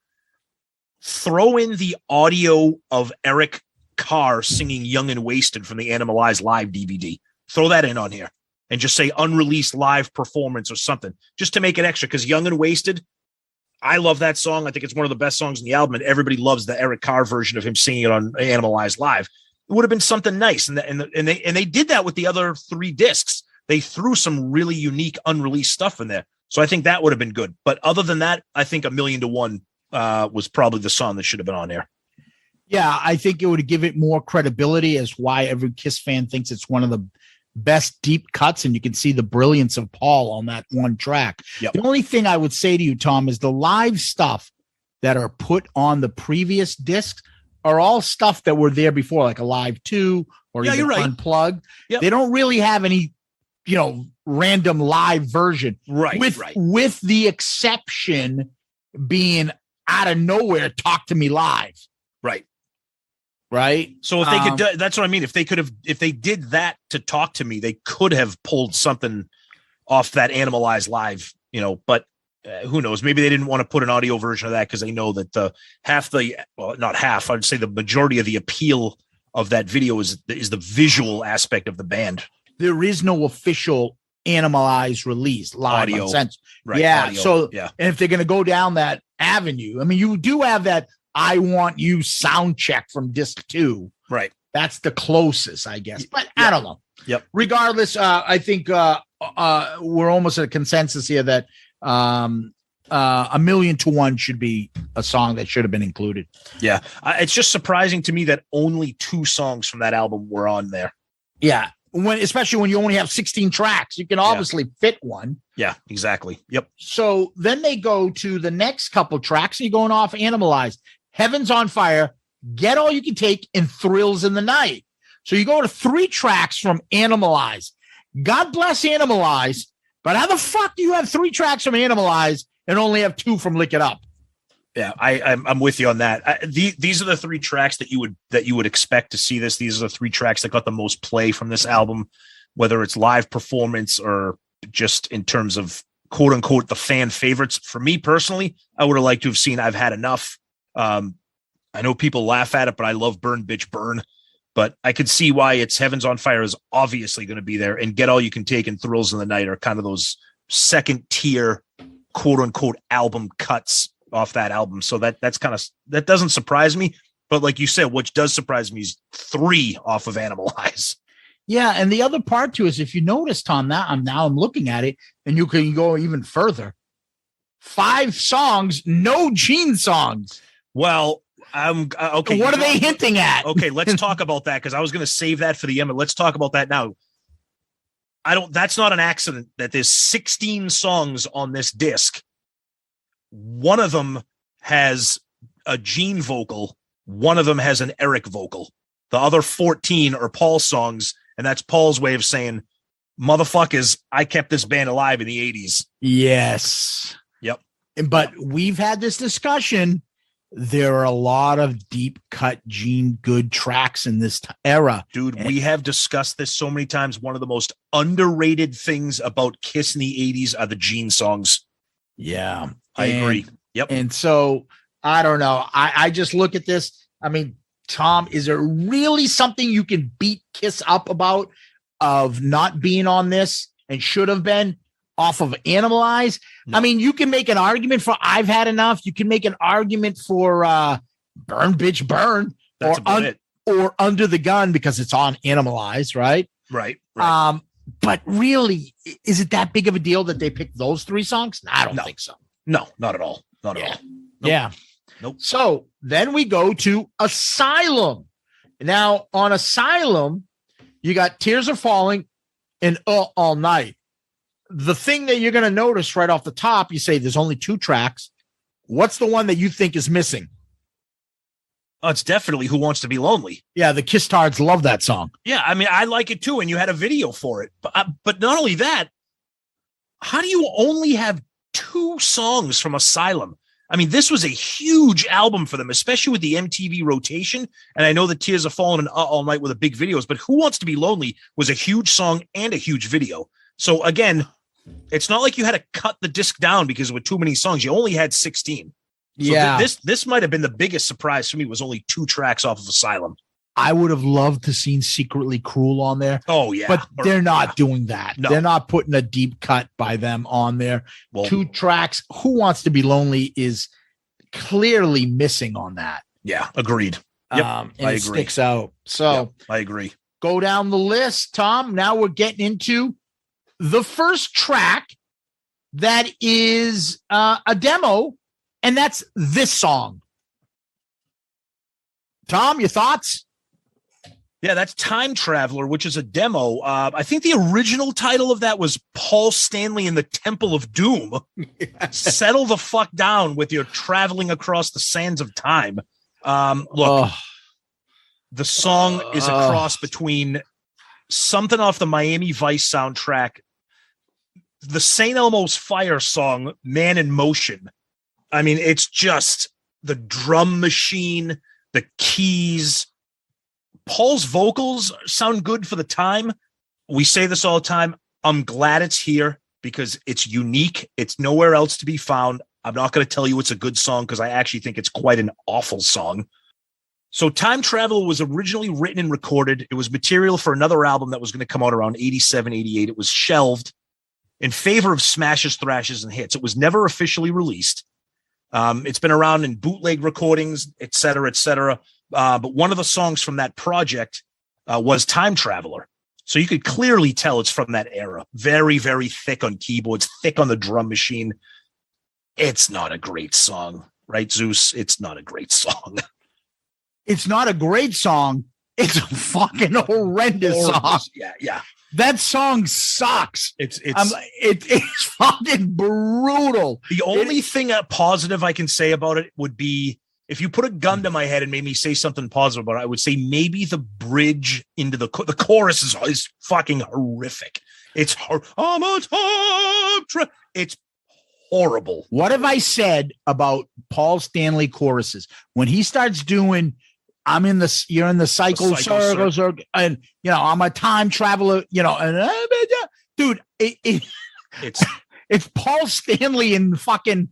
throw in the audio of Eric Carr singing Young and Wasted from the Animalized live DVD. Throw that in on here and just say unreleased live performance or something, just to make it extra. Because Young and Wasted, I love that song. I think it's one of the best songs in the album, and everybody loves the Eric Carr version of him singing it on Animalized live. It would have been something nice. And they did that with the other 3 discs. They threw some really unique unreleased stuff in there. So I think that would have been good. But other than that, I think A Million to One was probably the song that should have been on there. Yeah, I think it would give it more credibility as why every Kiss fan thinks it's one of the best deep cuts, and you can see the brilliance of Paul on that one track. Yep. The only thing I would say to you, Tom, is the live stuff that are put on the previous discs are all stuff that were there before, like a Live 2 or even Unplugged. Yep. They don't really have any, random live version. Right. With the exception being out of nowhere, Talk to Me Live. Right. So if they could, that's what I mean. If they did that to Talk to Me, they could have pulled something off that Animalized live, but who knows? Maybe they didn't want to put an audio version of that because they know that not half, I'd say the majority of the appeal of that video is the visual aspect of the band. There is no official Animalized release live audio. Sense. Right. Yeah. Audio, so, yeah. And if they're going to go down that avenue, I mean, you do have that I Want You sound check from disc 2. Right. That's the closest, I guess. But I don't know. Yep. Regardless, I think we're almost at a consensus here that A Million to One should be a song that should have been included. Yeah. It's just surprising to me that only 2 songs from that album were on there. Yeah. Especially when you only have 16 tracks, you can obviously fit one. Yeah, exactly. Yep. So then they go to the next couple tracks. You're going off Animalized, Heaven's on Fire, Get All You Can Take, and Thrills in the Night. So you go to 3 tracks from Animalized. God bless Animalized, but how the fuck do you have 3 tracks from Animalized and only have 2 from Lick It Up? Yeah, I'm with you on that. These are the 3 tracks that you would expect to see this. These are the 3 tracks that got the most play from this album, whether it's live performance or just in terms of quote unquote the fan favorites. For me personally, I would have liked to have seen I've Had Enough. I know people laugh at it, but I love Burn Bitch Burn. But I could see why it's Heaven's on Fire is obviously going to be there, and Get All You Can Take and Thrills in the Night are kind of those second tier quote unquote album cuts off that album. So that doesn't surprise me. But like you said, what does surprise me is 3 off of Animalize. Yeah, and the other part too is if you notice, Tom, I'm looking at it, and you can go even further. 5 songs, no Gene songs. Well, okay. What are they hinting at? Okay, let's talk about that because I was going to save that for the end. But let's talk about that now. That's not an accident that there's 16 songs on this disc. One of them has a Gene vocal. One of them has an Eric vocal. The other 14 are Paul songs, and that's Paul's way of saying, motherfuckers, I kept this band alive in the 80s. Yes. Yep. But we've had this discussion. There are a lot of deep cut Gene Good tracks in this era. Dude, we have discussed this so many times. One of the most underrated things about Kiss in the 80s are the Gene songs. Yeah. I agree. Yep. And so I don't know. I just look at this. I mean, Tom, is there really something you can beat Kiss up about of not being on this and should have been off of Animalize? No. I mean, you can make an argument for I've Had Enough. You can make an argument for Burn Bitch Burn. That's about it. Or Under the Gun because it's on Animalize, right? Right. But really, is it that big of a deal that they picked those 3 songs? I don't think so. No, not at all. Not at all. Nope. Yeah. Nope. So then we go to Asylum. Now on Asylum, you got Tears Are Falling and All Night. The thing that you're going to notice right off the top, you say there's only 2 tracks. What's the one that you think is missing? Oh, it's definitely Who Wants to Be Lonely. Yeah, the Kiss Tards love that song. Yeah, I mean, I like it too, and you had a video for it. But not only that, how do you only have 2 songs from Asylum? I mean, this was a huge album for them, especially with the MTV rotation. And I know that Tears Are Falling and All Night were the big videos, but Who Wants to Be Lonely was a huge song and a huge video. So again, it's not like you had to cut the disc down because there were too many songs. You only had 16. So yeah. This might have been the biggest surprise for me was only 2 tracks off of Asylum. I would have loved to seen Secretly Cruel on there. Oh, yeah. But they're not doing that. No. They're not putting a deep cut by them on there. Well, 2 tracks. Who Wants to Be Lonely is clearly missing on that. Yeah, agreed. Yep, and I it agree. sticks out. So yep, I agree. Go down the list, Tom. Now we're getting into the first track that is a demo, and that's this song. Tom, your thoughts? Yeah, that's Time Traveler, which is a demo. I think the original title of that was Paul Stanley and the Temple of Doom. Settle the fuck down with your traveling across the sands of time. Look, the song is a cross between something off the Miami Vice soundtrack, the St. Elmo's Fire song, Man in Motion. I mean, it's just the drum machine, the keys. Paul's vocals sound good for the time. We say this all the time. I'm glad it's here because it's unique. It's nowhere else to be found. I'm not going to tell you it's a good song because I actually think it's quite an awful song. So Time Travel was originally written and recorded. It was material for another album that was going to come out around 87, 88. It was shelved in favor of smashes, thrashes, and hits. It was never officially released. It's been around in bootleg recordings, et cetera, et cetera. But one of the songs from that project was Time Traveler. So you could clearly tell it's from that era. Very, very thick on keyboards, thick on the drum machine. It's not a great song, right, Zeus? It's not a great song. It's not a great song. It's a fucking horrendous song. Yeah. That song sucks. It's fucking brutal. The only thing positive I can say about it would be if you put a gun to my head and made me say something positive about it, I would say maybe the bridge into the chorus is fucking horrific. It's it's horrible. What have I said about Paul Stanley choruses when he starts doing? You're in the cycle circles, and I'm a time traveler. And dude, it's Paul Stanley in the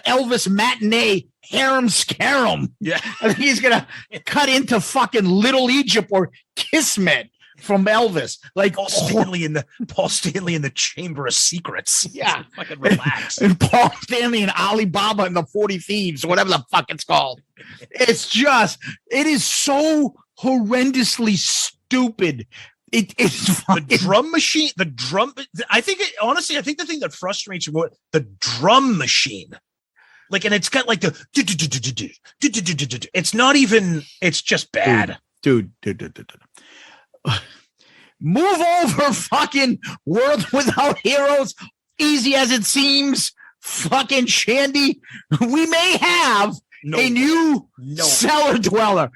Elvis matinee harem scarum. Yeah, and he's gonna cut into fucking Little Egypt or Kismet from Elvis, like Paul Stanley in the Chamber of Secrets. Yeah, fucking relax. And Paul Stanley and Alibaba and the 40 Thieves, whatever the fuck it's called. It is so horrendously stupid. It's The drum machine, I think the thing that frustrates me more, the drum machine. Like, and it's got like the, it's not even, it's just bad. Dude. Move over, fucking World Without Heroes. Easy as it seems, fucking Shandy. We may have a new cellar dweller.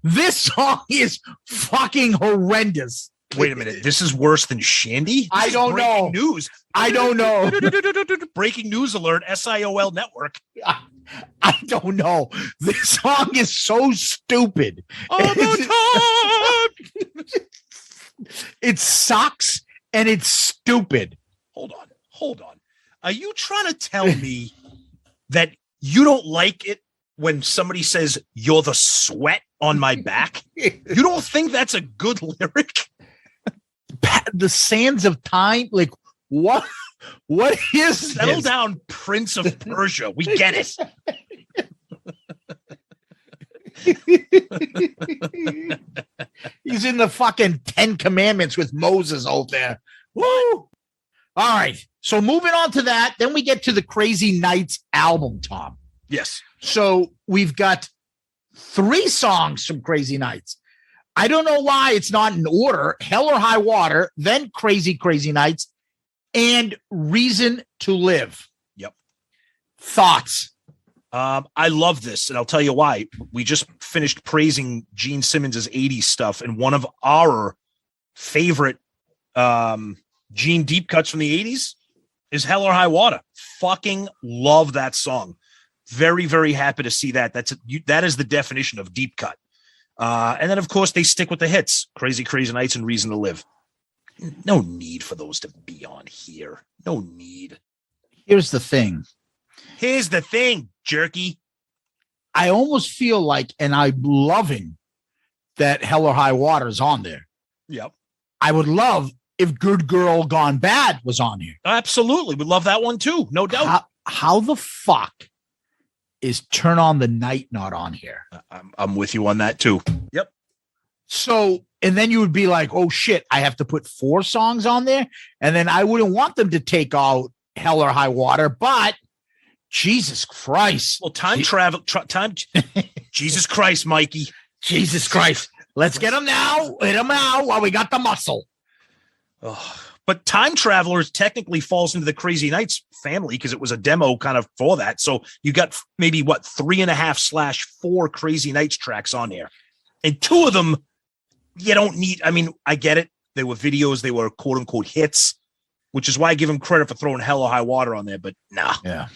This song is fucking horrendous. Wait a minute. This is worse than Shandy? I don't know. News. I don't know. Breaking news alert, SIOL network. I don't know. This song is so stupid. It sucks and it's stupid. Hold on. Are you trying to tell me that you don't like it when somebody says you're the sweat on my back? You don't think that's a good lyric? The sands of time, like what is Settle this? down, Prince of Persia. We get it. He's in the fucking 10 Commandments with Moses out there. Woo! All right. So moving on to that, then we get to the Crazy Nights album, Tom. Yes. So we've got 3 songs from Crazy Nights. I don't know why it's not in order. Hell or High Water, then Crazy Nights, and Reason to Live. Yep. Thoughts? I love this, and I'll tell you why. We just finished praising Gene Simmons' 80s stuff, and one of our favorite Gene deep cuts from the 80s is Hell or High Water. Fucking love that song. Very, very happy to see that. That is the definition of deep cut. And then, of course, they stick with the hits, Crazy Nights and Reason to Live. No need for those to be on here. No need. Here's the thing, jerky. I almost feel like, and I'm loving that Hell or High Water is on there. Yep. I would love if Good Girl Gone Bad was on here. Absolutely. We'd love that one too. No doubt. How the fuck is Turn on the Night not on here? I'm with you on that too. Yep. So, and then you would be like, oh shit, I have to put 4 songs on there. And then I wouldn't want them to take out Hell or High Water, but Jesus Christ. Well, time. Jesus Christ, Mikey. Jesus Christ. Let's get them now. Hit them now while we got the muscle. Oh, but Time Travelers technically falls into the Crazy Nights family because it was a demo kind of for that. So you got maybe 3.5/4 Crazy Nights tracks on there. And 2 of them, you don't need. I mean, I get it. They were videos. They were quote unquote hits, which is why I give them credit for throwing Hell or High Water on there. But nah. Yeah.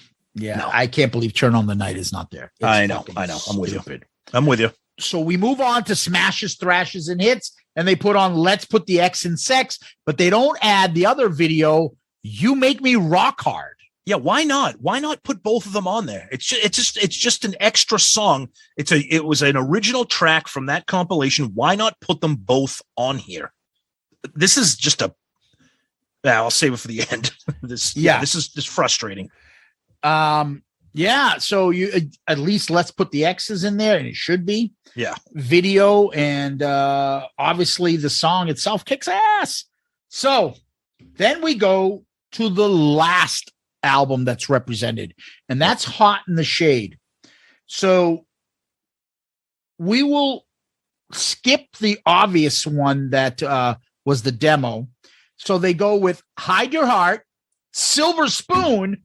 No. I can't believe Turn on the Night is not there. I know. I'm with you. So we move on to Smashes, Thrashes, and Hits, and they put on Let's Put the X in Sex, but they don't add the other video, You Make Me Rock Hard. Yeah, why not? Why not put both of them on there? It's just an extra song. It was an original track from that compilation. Why not put them both on here? This is just I'll save it for the end. This is just frustrating. So you at least Let's Put the X's in there, and it should be. Yeah. Video and obviously the song itself kicks ass. So then we go to the last album that's represented, and that's Hot in the Shade. So we will skip the obvious one that was the demo. So they go with Hide Your Heart, Silver Spoon,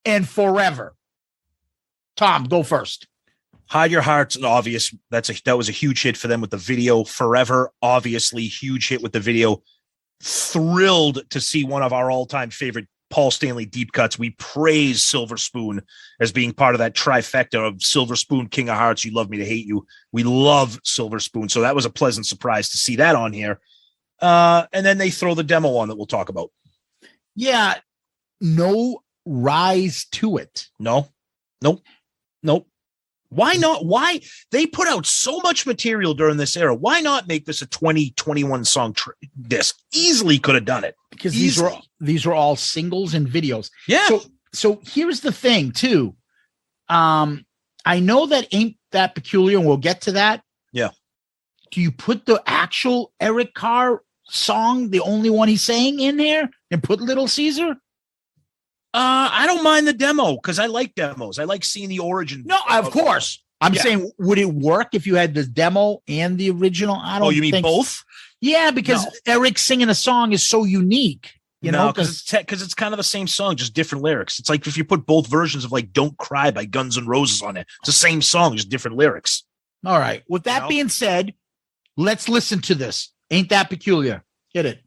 and Forever. Tom, go first. Hide Your Heart's an obvious. That was a huge hit for them with the video. Forever, obviously, huge hit with the video. Thrilled to see one of our all-time favorite Paul Stanley deep cuts. We praise Silver Spoon as being part of that trifecta of Silver Spoon, King of Hearts, You Love Me to Hate You. We love Silver Spoon. So that was a pleasant surprise to see that on here. And then they throw the demo on that we'll talk about. Yeah. No rise to it. Nope. Why not? Why they put out so much material during this era? Why not make this a 2021 song disc? Easily could have done it because these were all singles and videos. Yeah. So here's the thing too. I know that Ain't That Peculiar, and we'll get to that. Yeah. do you put the actual Eric Carr song, the only one he sang in there, and put Little Caesar? I don't mind the demo because I like demos. I like seeing the origin. No, of course. I'm saying, would it work if you had the demo and the original? I don't. Oh, you mean both? Yeah, because Eric singing a song is so unique. You know, because it's kind of the same song, just different lyrics. It's like if you put both versions of like "Don't Cry" by Guns N' Roses on it. It's the same song, just different lyrics. All right. With that being said, let's listen to this. Ain't That Peculiar? Hit it.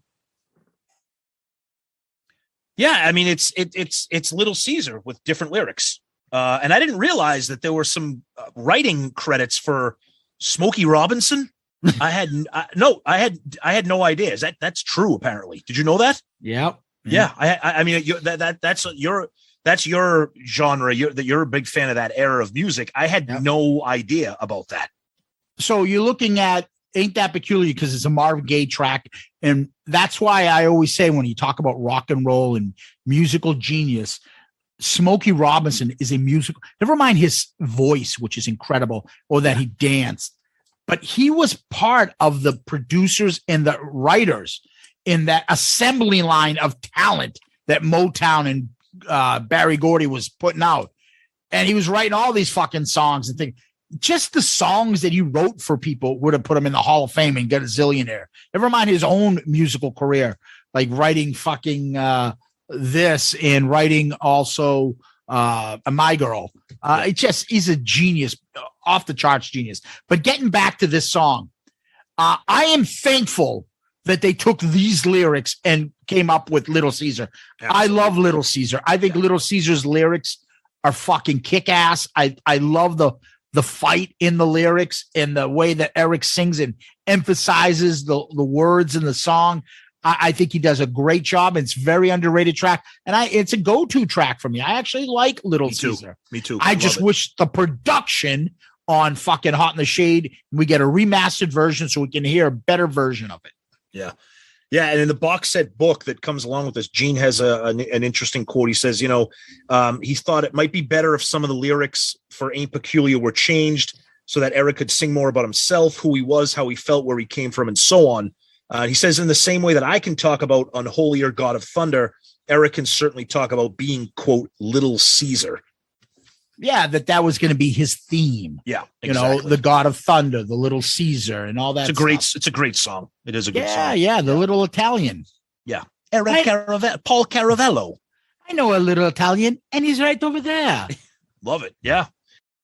Yeah, I mean it's Little Caesar with different lyrics, and I didn't realize that there were some writing credits for Smokey Robinson. I had no idea. That's true? Apparently, did you know that? Yep. Yeah. I mean that's your genre. You're a big fan of that era of music. I had no idea about that. So you're looking at Ain't That Peculiar because it's a Marvin Gaye track. And that's why I always say when you talk about rock and roll and musical genius, Smokey Robinson is a musical, never mind his voice, which is incredible, or that he danced, but he was part of the producers and the writers in that assembly line of talent that Motown and Barry Gordy was putting out. And he was writing all these fucking songs and things. Just the songs that he wrote for people would have put him in the Hall of Fame and get a zillionaire. Never mind his own musical career, like writing fucking this and writing also My Girl. He's a genius, off the charts genius. But getting back to this song, I am thankful that they took these lyrics and came up with Little Caesar. Absolutely. I love Little Caesar. I think Little Caesar's lyrics are fucking kick-ass. I love the fight in the lyrics and the way that Eric sings and emphasizes the words in the song. I think he does a great job. It's a very underrated track. And it's a go-to track for me. I actually like Little Caesar. Me too. I just wish the production on fucking Hot in the Shade, we get a remastered version so we can hear a better version of it. Yeah. Yeah, and in the box set book that comes along with this, Gene has an interesting quote. He says, he thought it might be better if some of the lyrics for Ain't Peculiar were changed so that Eric could sing more about himself, who he was, how he felt, where he came from, and so on. He says, in the same way that I can talk about Unholier God of Thunder, Eric can certainly talk about being, quote, Little Caesar. Yeah, that was going to be his theme. Yeah, exactly. The God of Thunder, the Little Caesar, and all that. It's a great song. It is a good song. Yeah, the Little Italian. Yeah, Paul Caravello. I know a little Italian, and he's right over there. Love it. Yeah,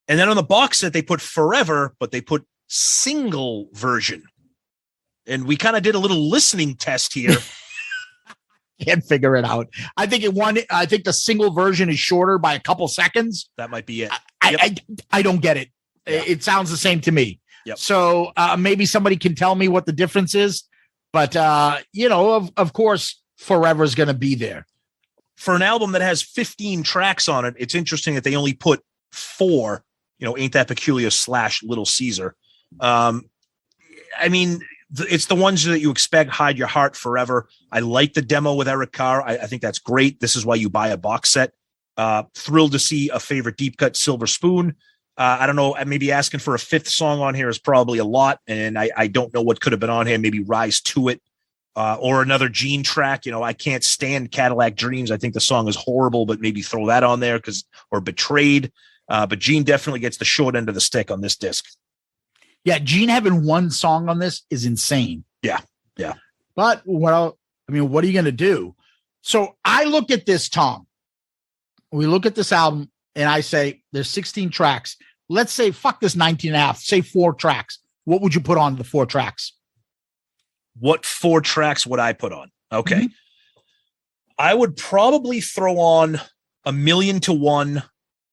and then on the box set they put Forever, but they put single version, and we kind of did a little listening test here. Can't figure it out. I think the single version is shorter by a couple seconds. That might be it. I don't get it. Yeah. It sounds the same to me. Yep. So maybe somebody can tell me what the difference is. But of course, Forever is going to be there. For an album that has 15 tracks on it, it's interesting that they only put 4. Ain't That Peculiar / Little Caesar. It's the ones that you expect. Hide Your Heart, Forever. I like the demo with Eric Carr. I think that's great. This is why you buy a box set. Thrilled to see a favorite deep cut, Silver Spoon. I don't know. Maybe asking for a 5th song on here is probably a lot. And I don't know what could have been on here. Maybe Rise to It or another Gene track. I can't stand Cadillac Dreams. I think the song is horrible, but maybe throw that on there or Betrayed. But Gene definitely gets the short end of the stick on this disc. Yeah, Gene having one song on this is insane. Yeah. But what are you going to do? So I look at this, Tom. We look at this album, and I say there's 16 tracks. Let's say fuck this 19 and a half. Say 4 tracks. What would you put on the 4 tracks? What 4 tracks would I put on? Okay. Mm-hmm. I would probably throw on A Million to One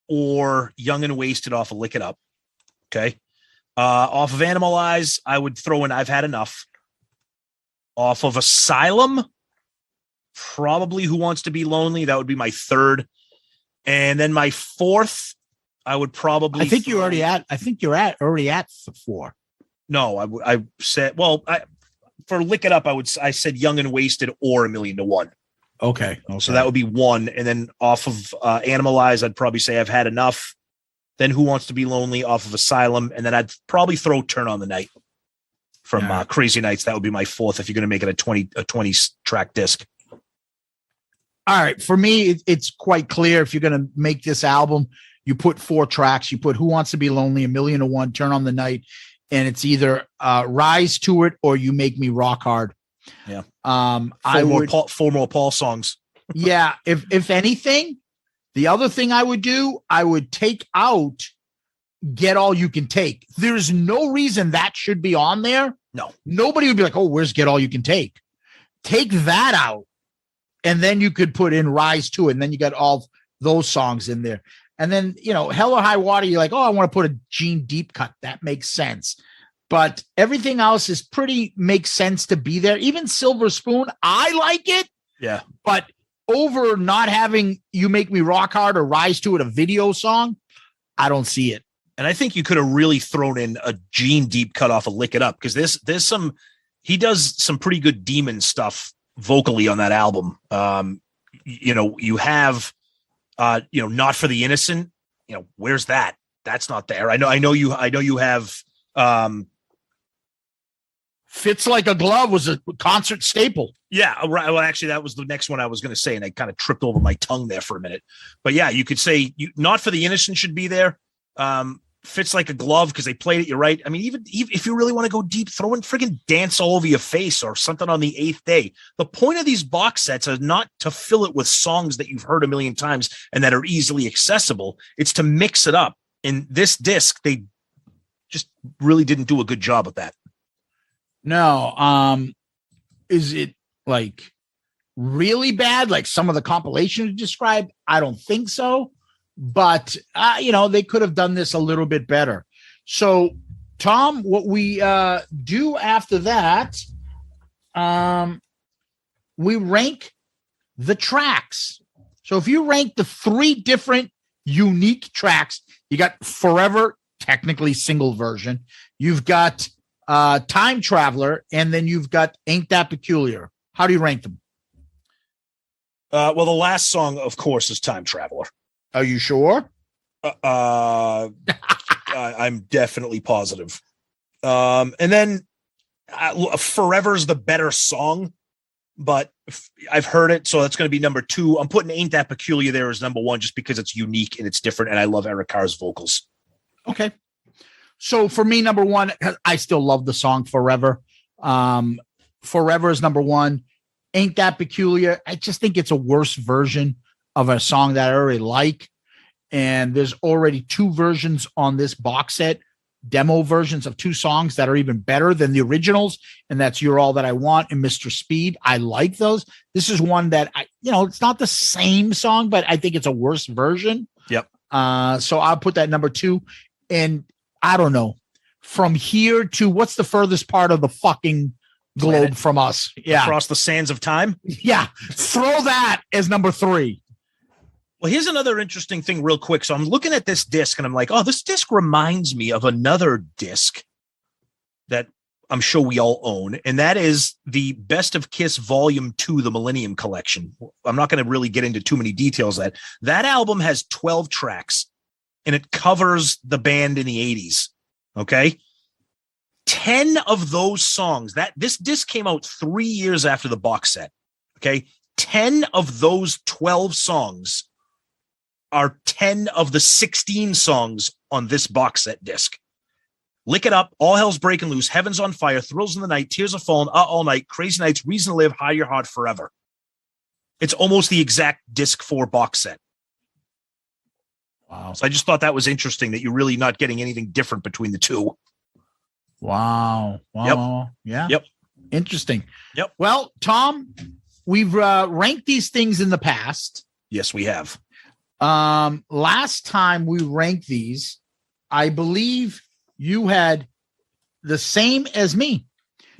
or Young and Wasted off of Lick It Up. Okay. Off of Animalize, I would throw in I've Had Enough. Off of Asylum, probably Who Wants to Be Lonely. That would be my 3rd. And then my 4th, I would probably. I think you're already at 4. No, I said, for Lick It Up, I said Young and Wasted or A Million to One. Okay. So that would be 1. And then off of Animalize, I'd probably say I've Had Enough. Then Who Wants to Be Lonely off of Asylum. And then I'd probably throw Turn on the Night. from Crazy Nights. That would be my fourth if you're going to make it a 20 track disc. All right. For me, it's quite clear. If you're going to make this album, you put 4 tracks. You put Who Wants to Be Lonely, A Million to One, Turn on the Night, and it's either Rise to It or You Make Me Rock Hard. Yeah. Four more Paul songs. Yeah. If anything, the other thing I would do, I would take out Get All You Can Take. There's no reason that should be on there. No. Nobody would be like, oh, where's Get All You Can Take? Take that out. And then you could put in Rise to It. And then you got all those songs in there. And then, Hell or High Water, you're like, oh, I want to put a Gene deep cut. That makes sense. But everything else is makes sense to be there. Even Silver Spoon, I like it. Yeah. But over not having You Make Me Rock Hard or Rise to It, a video song, I don't see it. And I think you could have really thrown in a Gene deep cut off of Lick It Up, because he does some pretty good demon stuff vocally on that album. You have Not for the Innocent. Where's that? That's not there. I know you have Fits Like a Glove was a concert staple. Yeah, right. Well, actually, that was the next one I was going to say, and I kind of tripped over my tongue there for a minute. But yeah, you could say Not for the Innocent should be there. Fits Like a Glove, because they played it. You're right. I mean, even if you really want to go deep, throw in friggin' Dance All Over Your Face or something on the 8th Day. The point of these box sets are not to fill it with songs that you've heard a million times and that are easily accessible. It's to mix it up. In this disc, they just really didn't do a good job of that. No. Is it like really bad? Like some of the compilations you described? I don't think so. But, they could have done this a little bit better. So, Tom, what we do after that, we rank the tracks. So if you rank the 3 different unique tracks, you got Forever, technically single version. You've got Time Traveler, and then you've got Ain't That Peculiar. How do you rank them? Well, the last song, of course, is Time Traveler. Are you sure? I'm definitely positive. And then Forever's the better song, but I've heard it, so that's going to be number 2. I'm putting Ain't That Peculiar there as number 1 just because it's unique and it's different, and I love Eric Carr's vocals. Okay. So for me, number 1, I still love the song Forever. Forever is number 1. Ain't That Peculiar, I just think it's a worse version of a song that I already like. And there's already 2 versions on this box set, demo versions of 2 songs that are even better than the originals. And that's You're All That I Want and Mr. Speed. I like those. This is one that it's not the same song, but I think it's a worse version. Yep. So I'll put that number 2. And I don't know, from here to what's the furthest part of the fucking globe from us? Yeah. Across the sands of time. Yeah. Throw that as number 3. Well, here's another interesting thing real quick. So I'm looking at this disc and I'm like, oh, this disc reminds me of another disc that I'm sure we all own. And that is the Best of Kiss Volume 2, the Millennium Collection. I'm not going to really get into too many details. That album has 12 tracks and it covers the band in the 80s. Okay. 10 of those songs this disc came out 3 years after the box set. Okay. 10 of those 12 songs are 10 of the 16 songs on this box set disc. Lick It Up, All Hell's Breaking Loose, Heaven's on Fire, Thrills in the Night, Tears Are Falling, All Night, Crazy Nights, Reason to Live, Hide Your Heart Forever. It's almost the exact disc 4 box set. Wow. So I just thought that was interesting that you're really not getting anything different between the 2. Wow. Yep. Yeah. Yep. Interesting. Yep. Well, Tom, we've ranked these things in the past. Yes, we have. Last time we ranked these, I believe you had the same as me.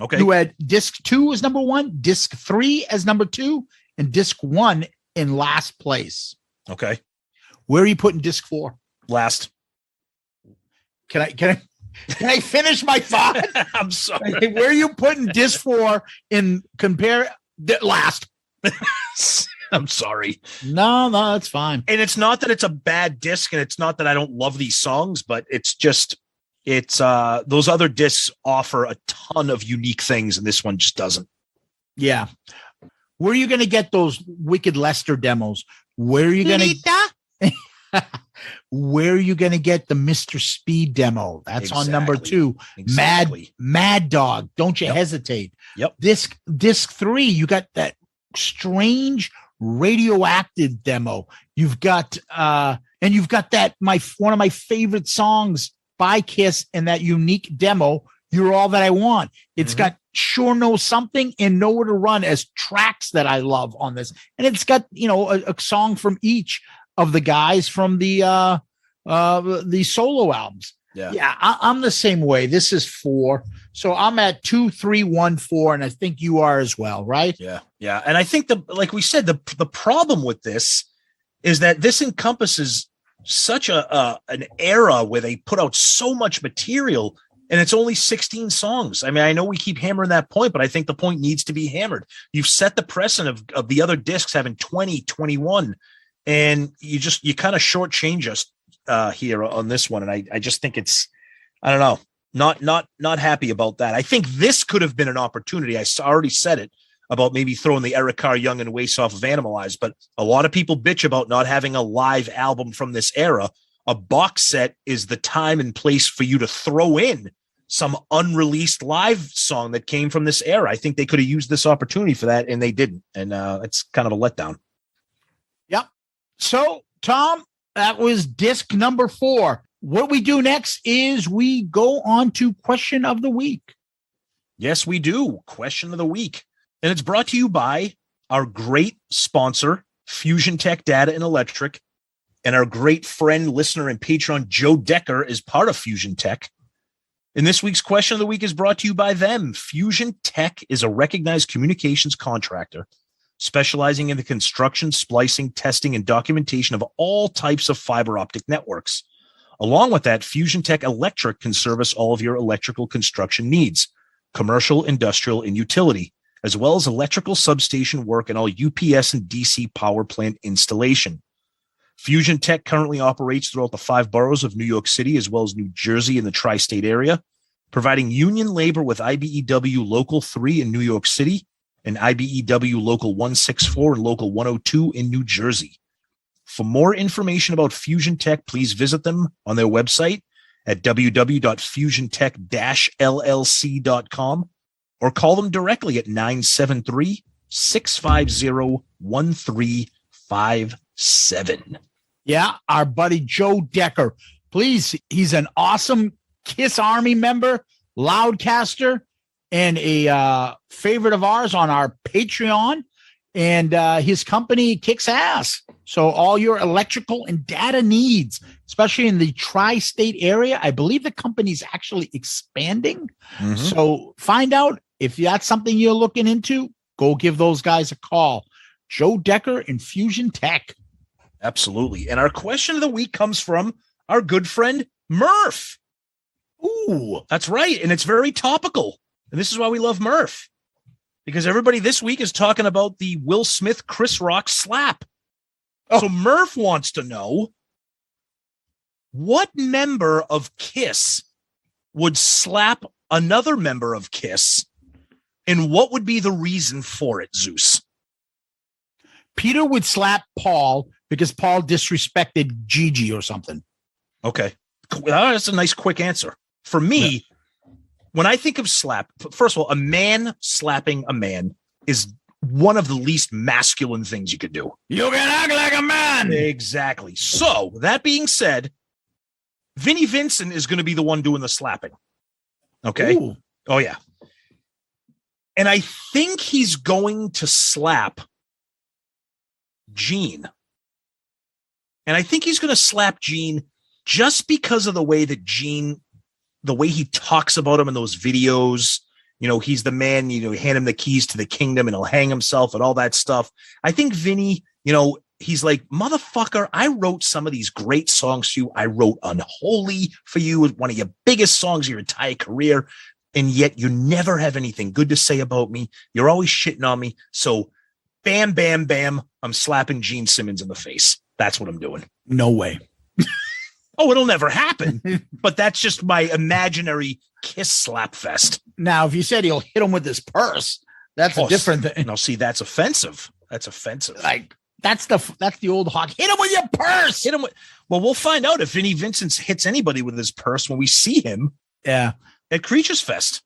Okay. You had disc 2 as number 1, disc 3 as number 2, and disc 1 in last place. Okay. Where are you putting disc 4? Last. Can I finish my thought? I'm sorry. Where are you putting disc 4 in last? I'm sorry. No, that's fine. And it's not that it's a bad disc, and it's not that I don't love these songs, but it's just, It's those other discs offer a ton of unique things, and this one just doesn't. Yeah. Where are you going to get those Wicked Lester demos? Where are you going to Where are you going to get the Mr. Speed demo? That's on number 2. Exactly. Mad Dog. Don't you hesitate. Yep. Disc 3, you got that strange radioactive demo. You've got and you've got that one of my favorite songs by Kiss in that unique demo, You're All That I Want. It's got Sure Know Something and Nowhere to Run as tracks that I love on this. And it's got, a song from each of the guys from the solo albums. Yeah. I'm the same way. This is 4. So I'm at 2, 3, 1, 4, and I think you are as well, right? Yeah. Yeah. And I think like we said, the problem with this is that this encompasses such an era where they put out so much material, and it's only 16 songs. I mean, I know we keep hammering that point, but I think the point needs to be hammered. You've set the precedent of the other discs having 20, 21, and you kind of shortchange us here on this one. And I just think it's, I don't know, not happy about that. I think this could have been an opportunity. I already said it about maybe throwing the Eric Carr Young and Waste off of Animalize, but a lot of people bitch about not having a live album from this era. A box set is the time and place for you to throw in some unreleased live song that came from this era. I think they could have used this opportunity for that, and they didn't. And it's kind of a letdown. Yep. So, Tom, that was disc number 4. What we do next is we go on to question of the week. Yes, we do. Question of the week. And it's brought to you by our great sponsor, Fusion Tech Data and Electric, and our great friend, listener, and patron, Joe Decker, is part of Fusion Tech. And this week's question of the week is brought to you by them. Fusion Tech is a recognized communications contractor specializing in the construction, splicing, testing, and documentation of all types of fiber optic networks. Along with that, Fusion Tech Electric can service all of your electrical construction needs, commercial, industrial, and utility, as well as electrical substation work and all UPS and DC power plant installation. Fusion Tech currently operates throughout the 5 boroughs of New York City, as well as New Jersey and the tri-state area, providing union labor with IBEW Local 3 in New York City and IBEW Local 164 and Local 102 in New Jersey. For more information about Fusion Tech, please visit them on their website at www.fusiontech-llc.com or call them directly at 973-650-1357. Yeah, our buddy Joe Decker. Please, he's an awesome Kiss Army member, Loudcaster, and a favorite of ours on our Patreon. And his company kicks ass. So all your electrical and data needs, especially in the tri-state area, I believe the company's actually expanding. Mm-hmm. So find out if that's something you're looking into. Go give those guys a call. Joe Decker and Fusion Tech. Absolutely. And our question of the week comes from our good friend, Murph. Ooh, that's right. And it's very topical. And this is why we love Murph. Because everybody this week is talking about the Will Smith, Chris Rock slap. Oh. So Murph wants to know, what member of Kiss would slap another member of Kiss, and what would be the reason for it, Zeus? Peter would slap Paul because Paul disrespected Gigi or something. Okay. That's a nice, quick answer. For me, when I think of slap, first of all, a man slapping a man is one of the least masculine things you could do. You can act like a man. Exactly. So that being said, Vinnie Vincent is going to be the one doing the slapping. Okay. Ooh. Oh, yeah. And I think he's going to slap Gene. And I think he's going to slap Gene just because of the way that Gene, the way he talks about him in those videos. You know, he's the man, you know, hand him the keys to the kingdom and he'll hang himself and all that stuff. I think Vinny, you know, he's like, motherfucker, I wrote some of these great songs for you. I wrote Unholy for you, one of your biggest songs of your entire career. And yet you never have anything good to say about me. You're always shitting on me. So bam, bam, bam, I'm slapping Gene Simmons in the face. That's what I'm doing. No way. Oh, it'll never happen. But that's just my imaginary Kiss slap fest. Now, if you said he'll hit him with his purse, that's a different thing. No, see, that's offensive. That's offensive. Like that's the old hawk. Hit him with your purse. Hit him with. Well, we'll find out if Vinnie Vincent hits anybody with his purse when we see him. Yeah, at Creatures Fest.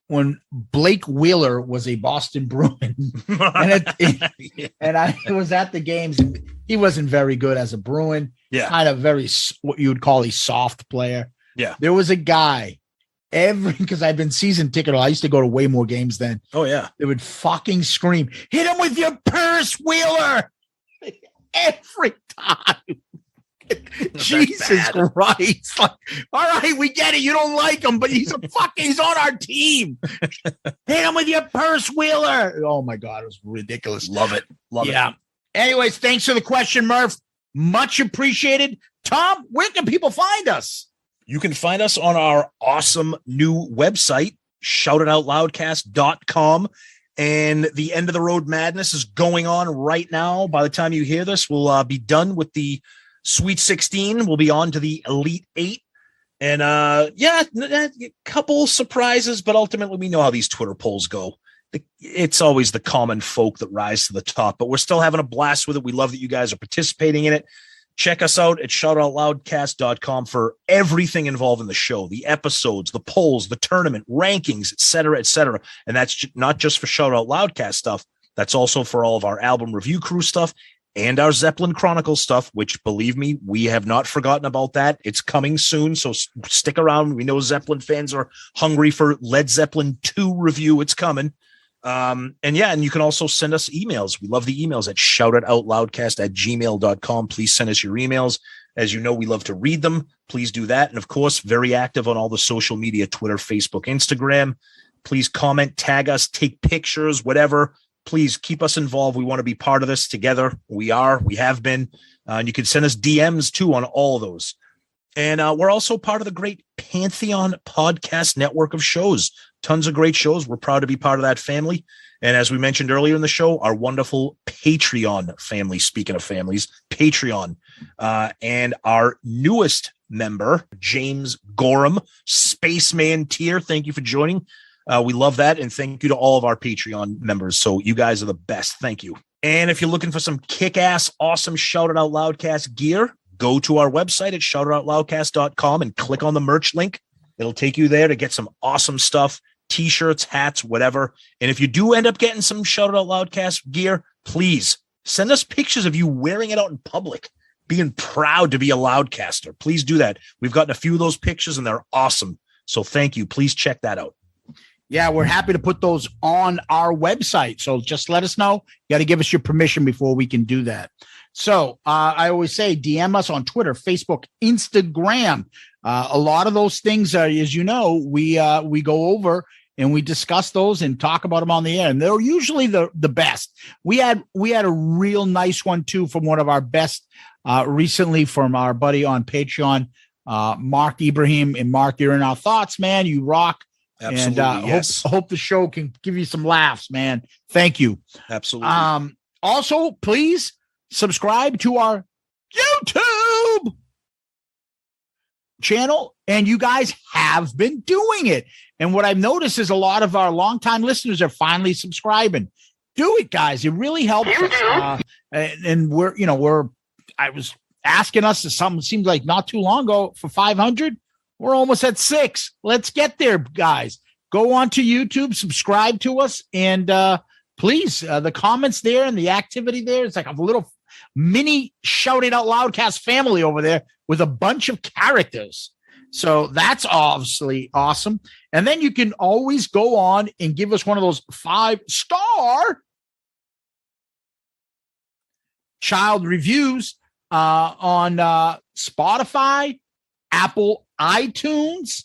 When Blake Wheeler was a Boston Bruin, and I was at the games, and he wasn't very good as a Bruin. Yeah, kind of very what you would call a soft player. Yeah, there was a guy because I've been season ticket. I used to go to way more games then. Oh yeah, they would fucking scream, "Hit him with your purse, Wheeler!" every time. Jesus Christ. Like, all right, we get it. You don't like him, but he's on our team. Hit him with your purse, Wheeler. Oh my God, it was ridiculous. Love it. Love it. Yeah. Anyways, thanks for the question, Murph. Much appreciated. Tom, where can people find us? You can find us on our awesome new website, shoutitoutloudcast.com. And the End of the Road Madness is going on right now. By the time you hear this, we'll be done with the Sweet 16. We'll be on to the Elite 8. And a couple surprises, but ultimately we know how these Twitter polls go. It's always the common folk that rise to the top, but we're still having a blast with it. We love that you guys are participating in it. Check us out at shoutitoutloudcast.com for everything involved in the show, the episodes, the polls, the tournament, rankings, et cetera, et cetera. And that's not just for Shout Out Loudcast stuff. That's also for all of our album review crew stuff and our Zeppelin Chronicles stuff, which, believe me, we have not forgotten about that. It's coming soon, so stick around. We know Zeppelin fans are hungry for Led Zeppelin 2 review. It's coming. And you can also send us emails. We love the emails at shoutitoutloudcast@gmail.com. Please send us your emails. As you know, we love to read them. Please do that. And of course, very active on all the social media, Twitter, Facebook, Instagram. Please comment, tag us, take pictures, whatever. Please keep us involved. We want to be part of this together. We have been. And you can send us DMs too on all of those. And we're also part of the great Pantheon podcast network of shows. Tons of great shows. We're proud to be part of that family. And as we mentioned earlier in the show, our wonderful Patreon family, speaking of families, Patreon. And our newest member, James Gorham, Spaceman Tier. Thank you for joining. We love that. And thank you to all of our Patreon members. So you guys are the best. Thank you. And if you're looking for some kick-ass, awesome Shout It Out Loudcast gear, go to our website at shoutitoutloudcast.com and click on the merch link. It'll take you there to get some awesome stuff, t-shirts, hats, whatever. And if you do end up getting some Shout It Out Loudcast gear, please send us pictures of you wearing it out in public, being proud to be a Loudcaster. Please do that. We've gotten a few of those pictures and they're awesome. So thank you. Please check that out. Yeah, we're happy to put those on our website. So just let us know. You got to give us your permission before we can do that. So I always say DM us on Twitter, Facebook, Instagram. A lot of those things, as you know, we go over and we discuss those and talk about them on the air. And they're usually the best. We had a real nice one, too, from one of our best recently from our buddy on Patreon, Mark Ibrahim. And Mark, you're in our thoughts, man. You rock. Absolutely, and yes. hope the show can give you some laughs, man. Thank you. Absolutely. Also, please subscribe to our YouTube channel. And you guys have been doing it. And what I've noticed is a lot of our longtime listeners are finally subscribing. Do it, guys. It really helps us. And I was asking us to something seems like not too long ago for 500. We're almost at 6. Let's get there, guys. Go on to YouTube, subscribe to us, and please, the comments there and the activity there, it's like a little mini Shout It Out Loudcast family over there with a bunch of characters. So that's obviously awesome. And then you can always go on and give us one of those 5-star child reviews on Spotify, Apple iTunes,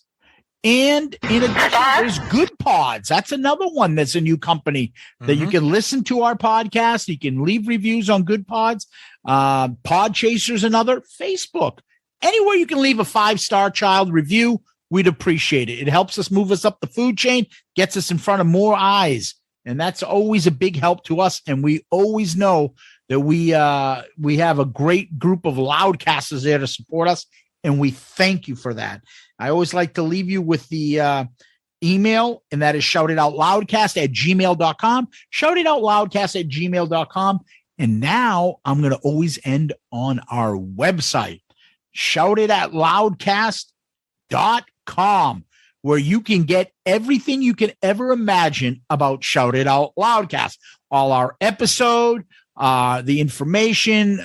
and in addition, there's Good Pods. That's another one that's a new company that you can listen to our podcast. You can leave reviews on Good Pods. Podchaser's another. Facebook. Anywhere you can leave a 5-star child review, we'd appreciate it. It helps us move us up the food chain, gets us in front of more eyes. And that's always a big help to us. And we always know that we have a great group of Loudcasters there to support us and we thank you for that. I always like to leave you with the email, and that is shoutitoutloudcast@gmail.com. Shoutitoutloudcast@gmail.com. And now I'm going to always end on our website, shoutitoutloudcast.com, where you can get everything you can ever imagine about Shout It Out Loudcast. All our episode, the information.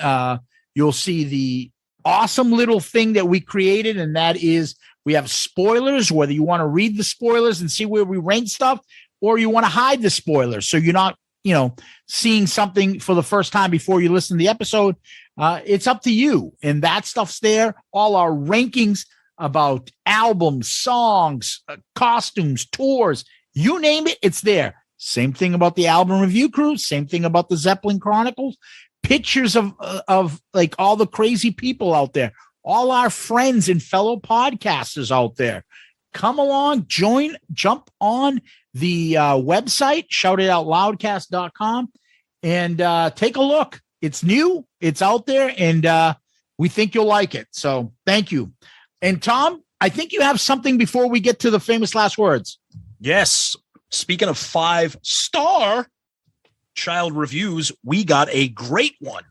You'll see the awesome little thing that we created, and that is we have spoilers, whether you want to read the spoilers and see where we rank stuff, or you want to hide the spoilers so you're not, seeing something for the first time before you listen to the episode. It's up to you. And that stuff's there. All our rankings about albums, songs, costumes, tours, you name it, it's there. Same thing about the album review crew. Same thing about the Zeppelin Chronicles. Pictures of like all the crazy people out there, all our friends and fellow podcasters out there. Come along, jump on the website, shoutitoutloudcast.com, and take a look. It's new, it's out there, and we think you'll like it. So thank you. And Tom, I think you have something before we get to the famous last words. Yes. Speaking of 5-star child reviews, we got a great one.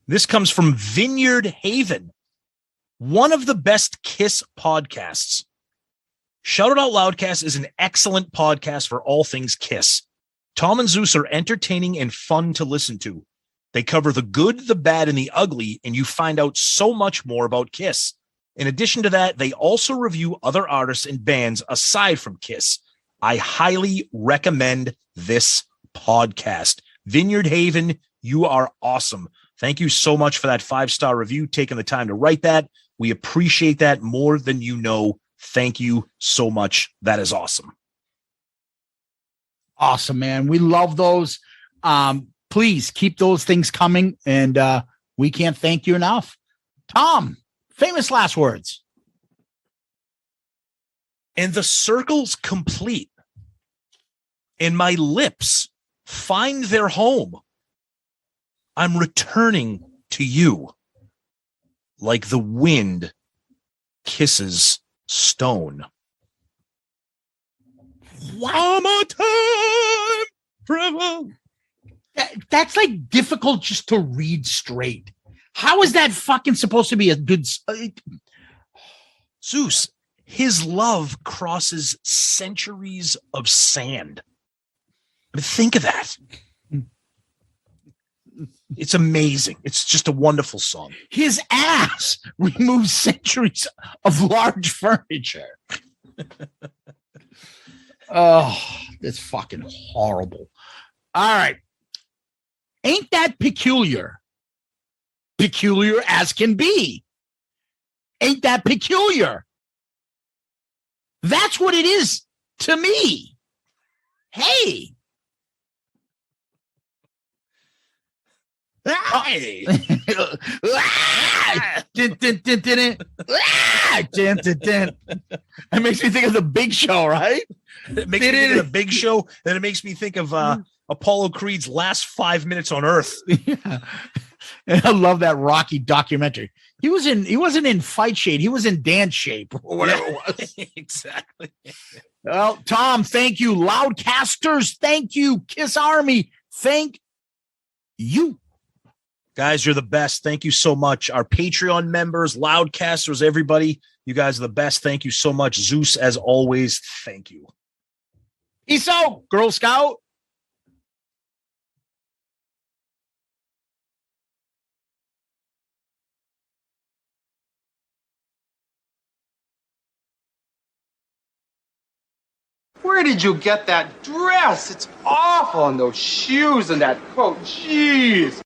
This comes from Vineyard Haven, one of the best Kiss podcasts. Shout It Out Loudcast is an excellent podcast for all things Kiss. Tom and Zeus are entertaining and fun to listen to. They cover the good, the bad, and the ugly, and you find out so much more about Kiss. In addition to that, they also review other artists and bands aside from Kiss. I highly recommend this podcast. Vineyard Haven, you are awesome. Thank you so much for that 5-star review, taking the time to write that. We appreciate that more than you know. Thank you so much. That is awesome. Awesome, man. We love those. Please keep those things coming, and we can't thank you enough. Tom, famous last words. And the circle's complete, and my lips find their home. I'm returning to you like the wind kisses stone. One more time, forever. That's like difficult just to read straight. How is that fucking supposed to be a good? Zeus, his love crosses centuries of sand. I mean, think of that. It's amazing. It's just a wonderful song. His ass removes centuries of large furniture. Oh, that's fucking horrible. All right. Ain't that peculiar? Peculiar as can be. Ain't that peculiar? That's what it is to me. Hey. Hey. It makes me think of the Big Show, right? It makes me think of the Big Show, and it makes me think of Apollo Creed's last 5 minutes on Earth. Yeah. And I love that Rocky documentary. He wasn't in fight shape. He was in dance shape or whatever it was. Exactly. Well, Tom, thank you. Loudcasters, thank you. Kiss Army, thank you. Guys, you're the best. Thank you so much. Our Patreon members, Loudcasters, everybody, you guys are the best. Thank you so much. Zeus, as always, thank you. Peace out, Girl Scout. Where did you get that dress? It's awful, and those shoes and that coat. Jeez.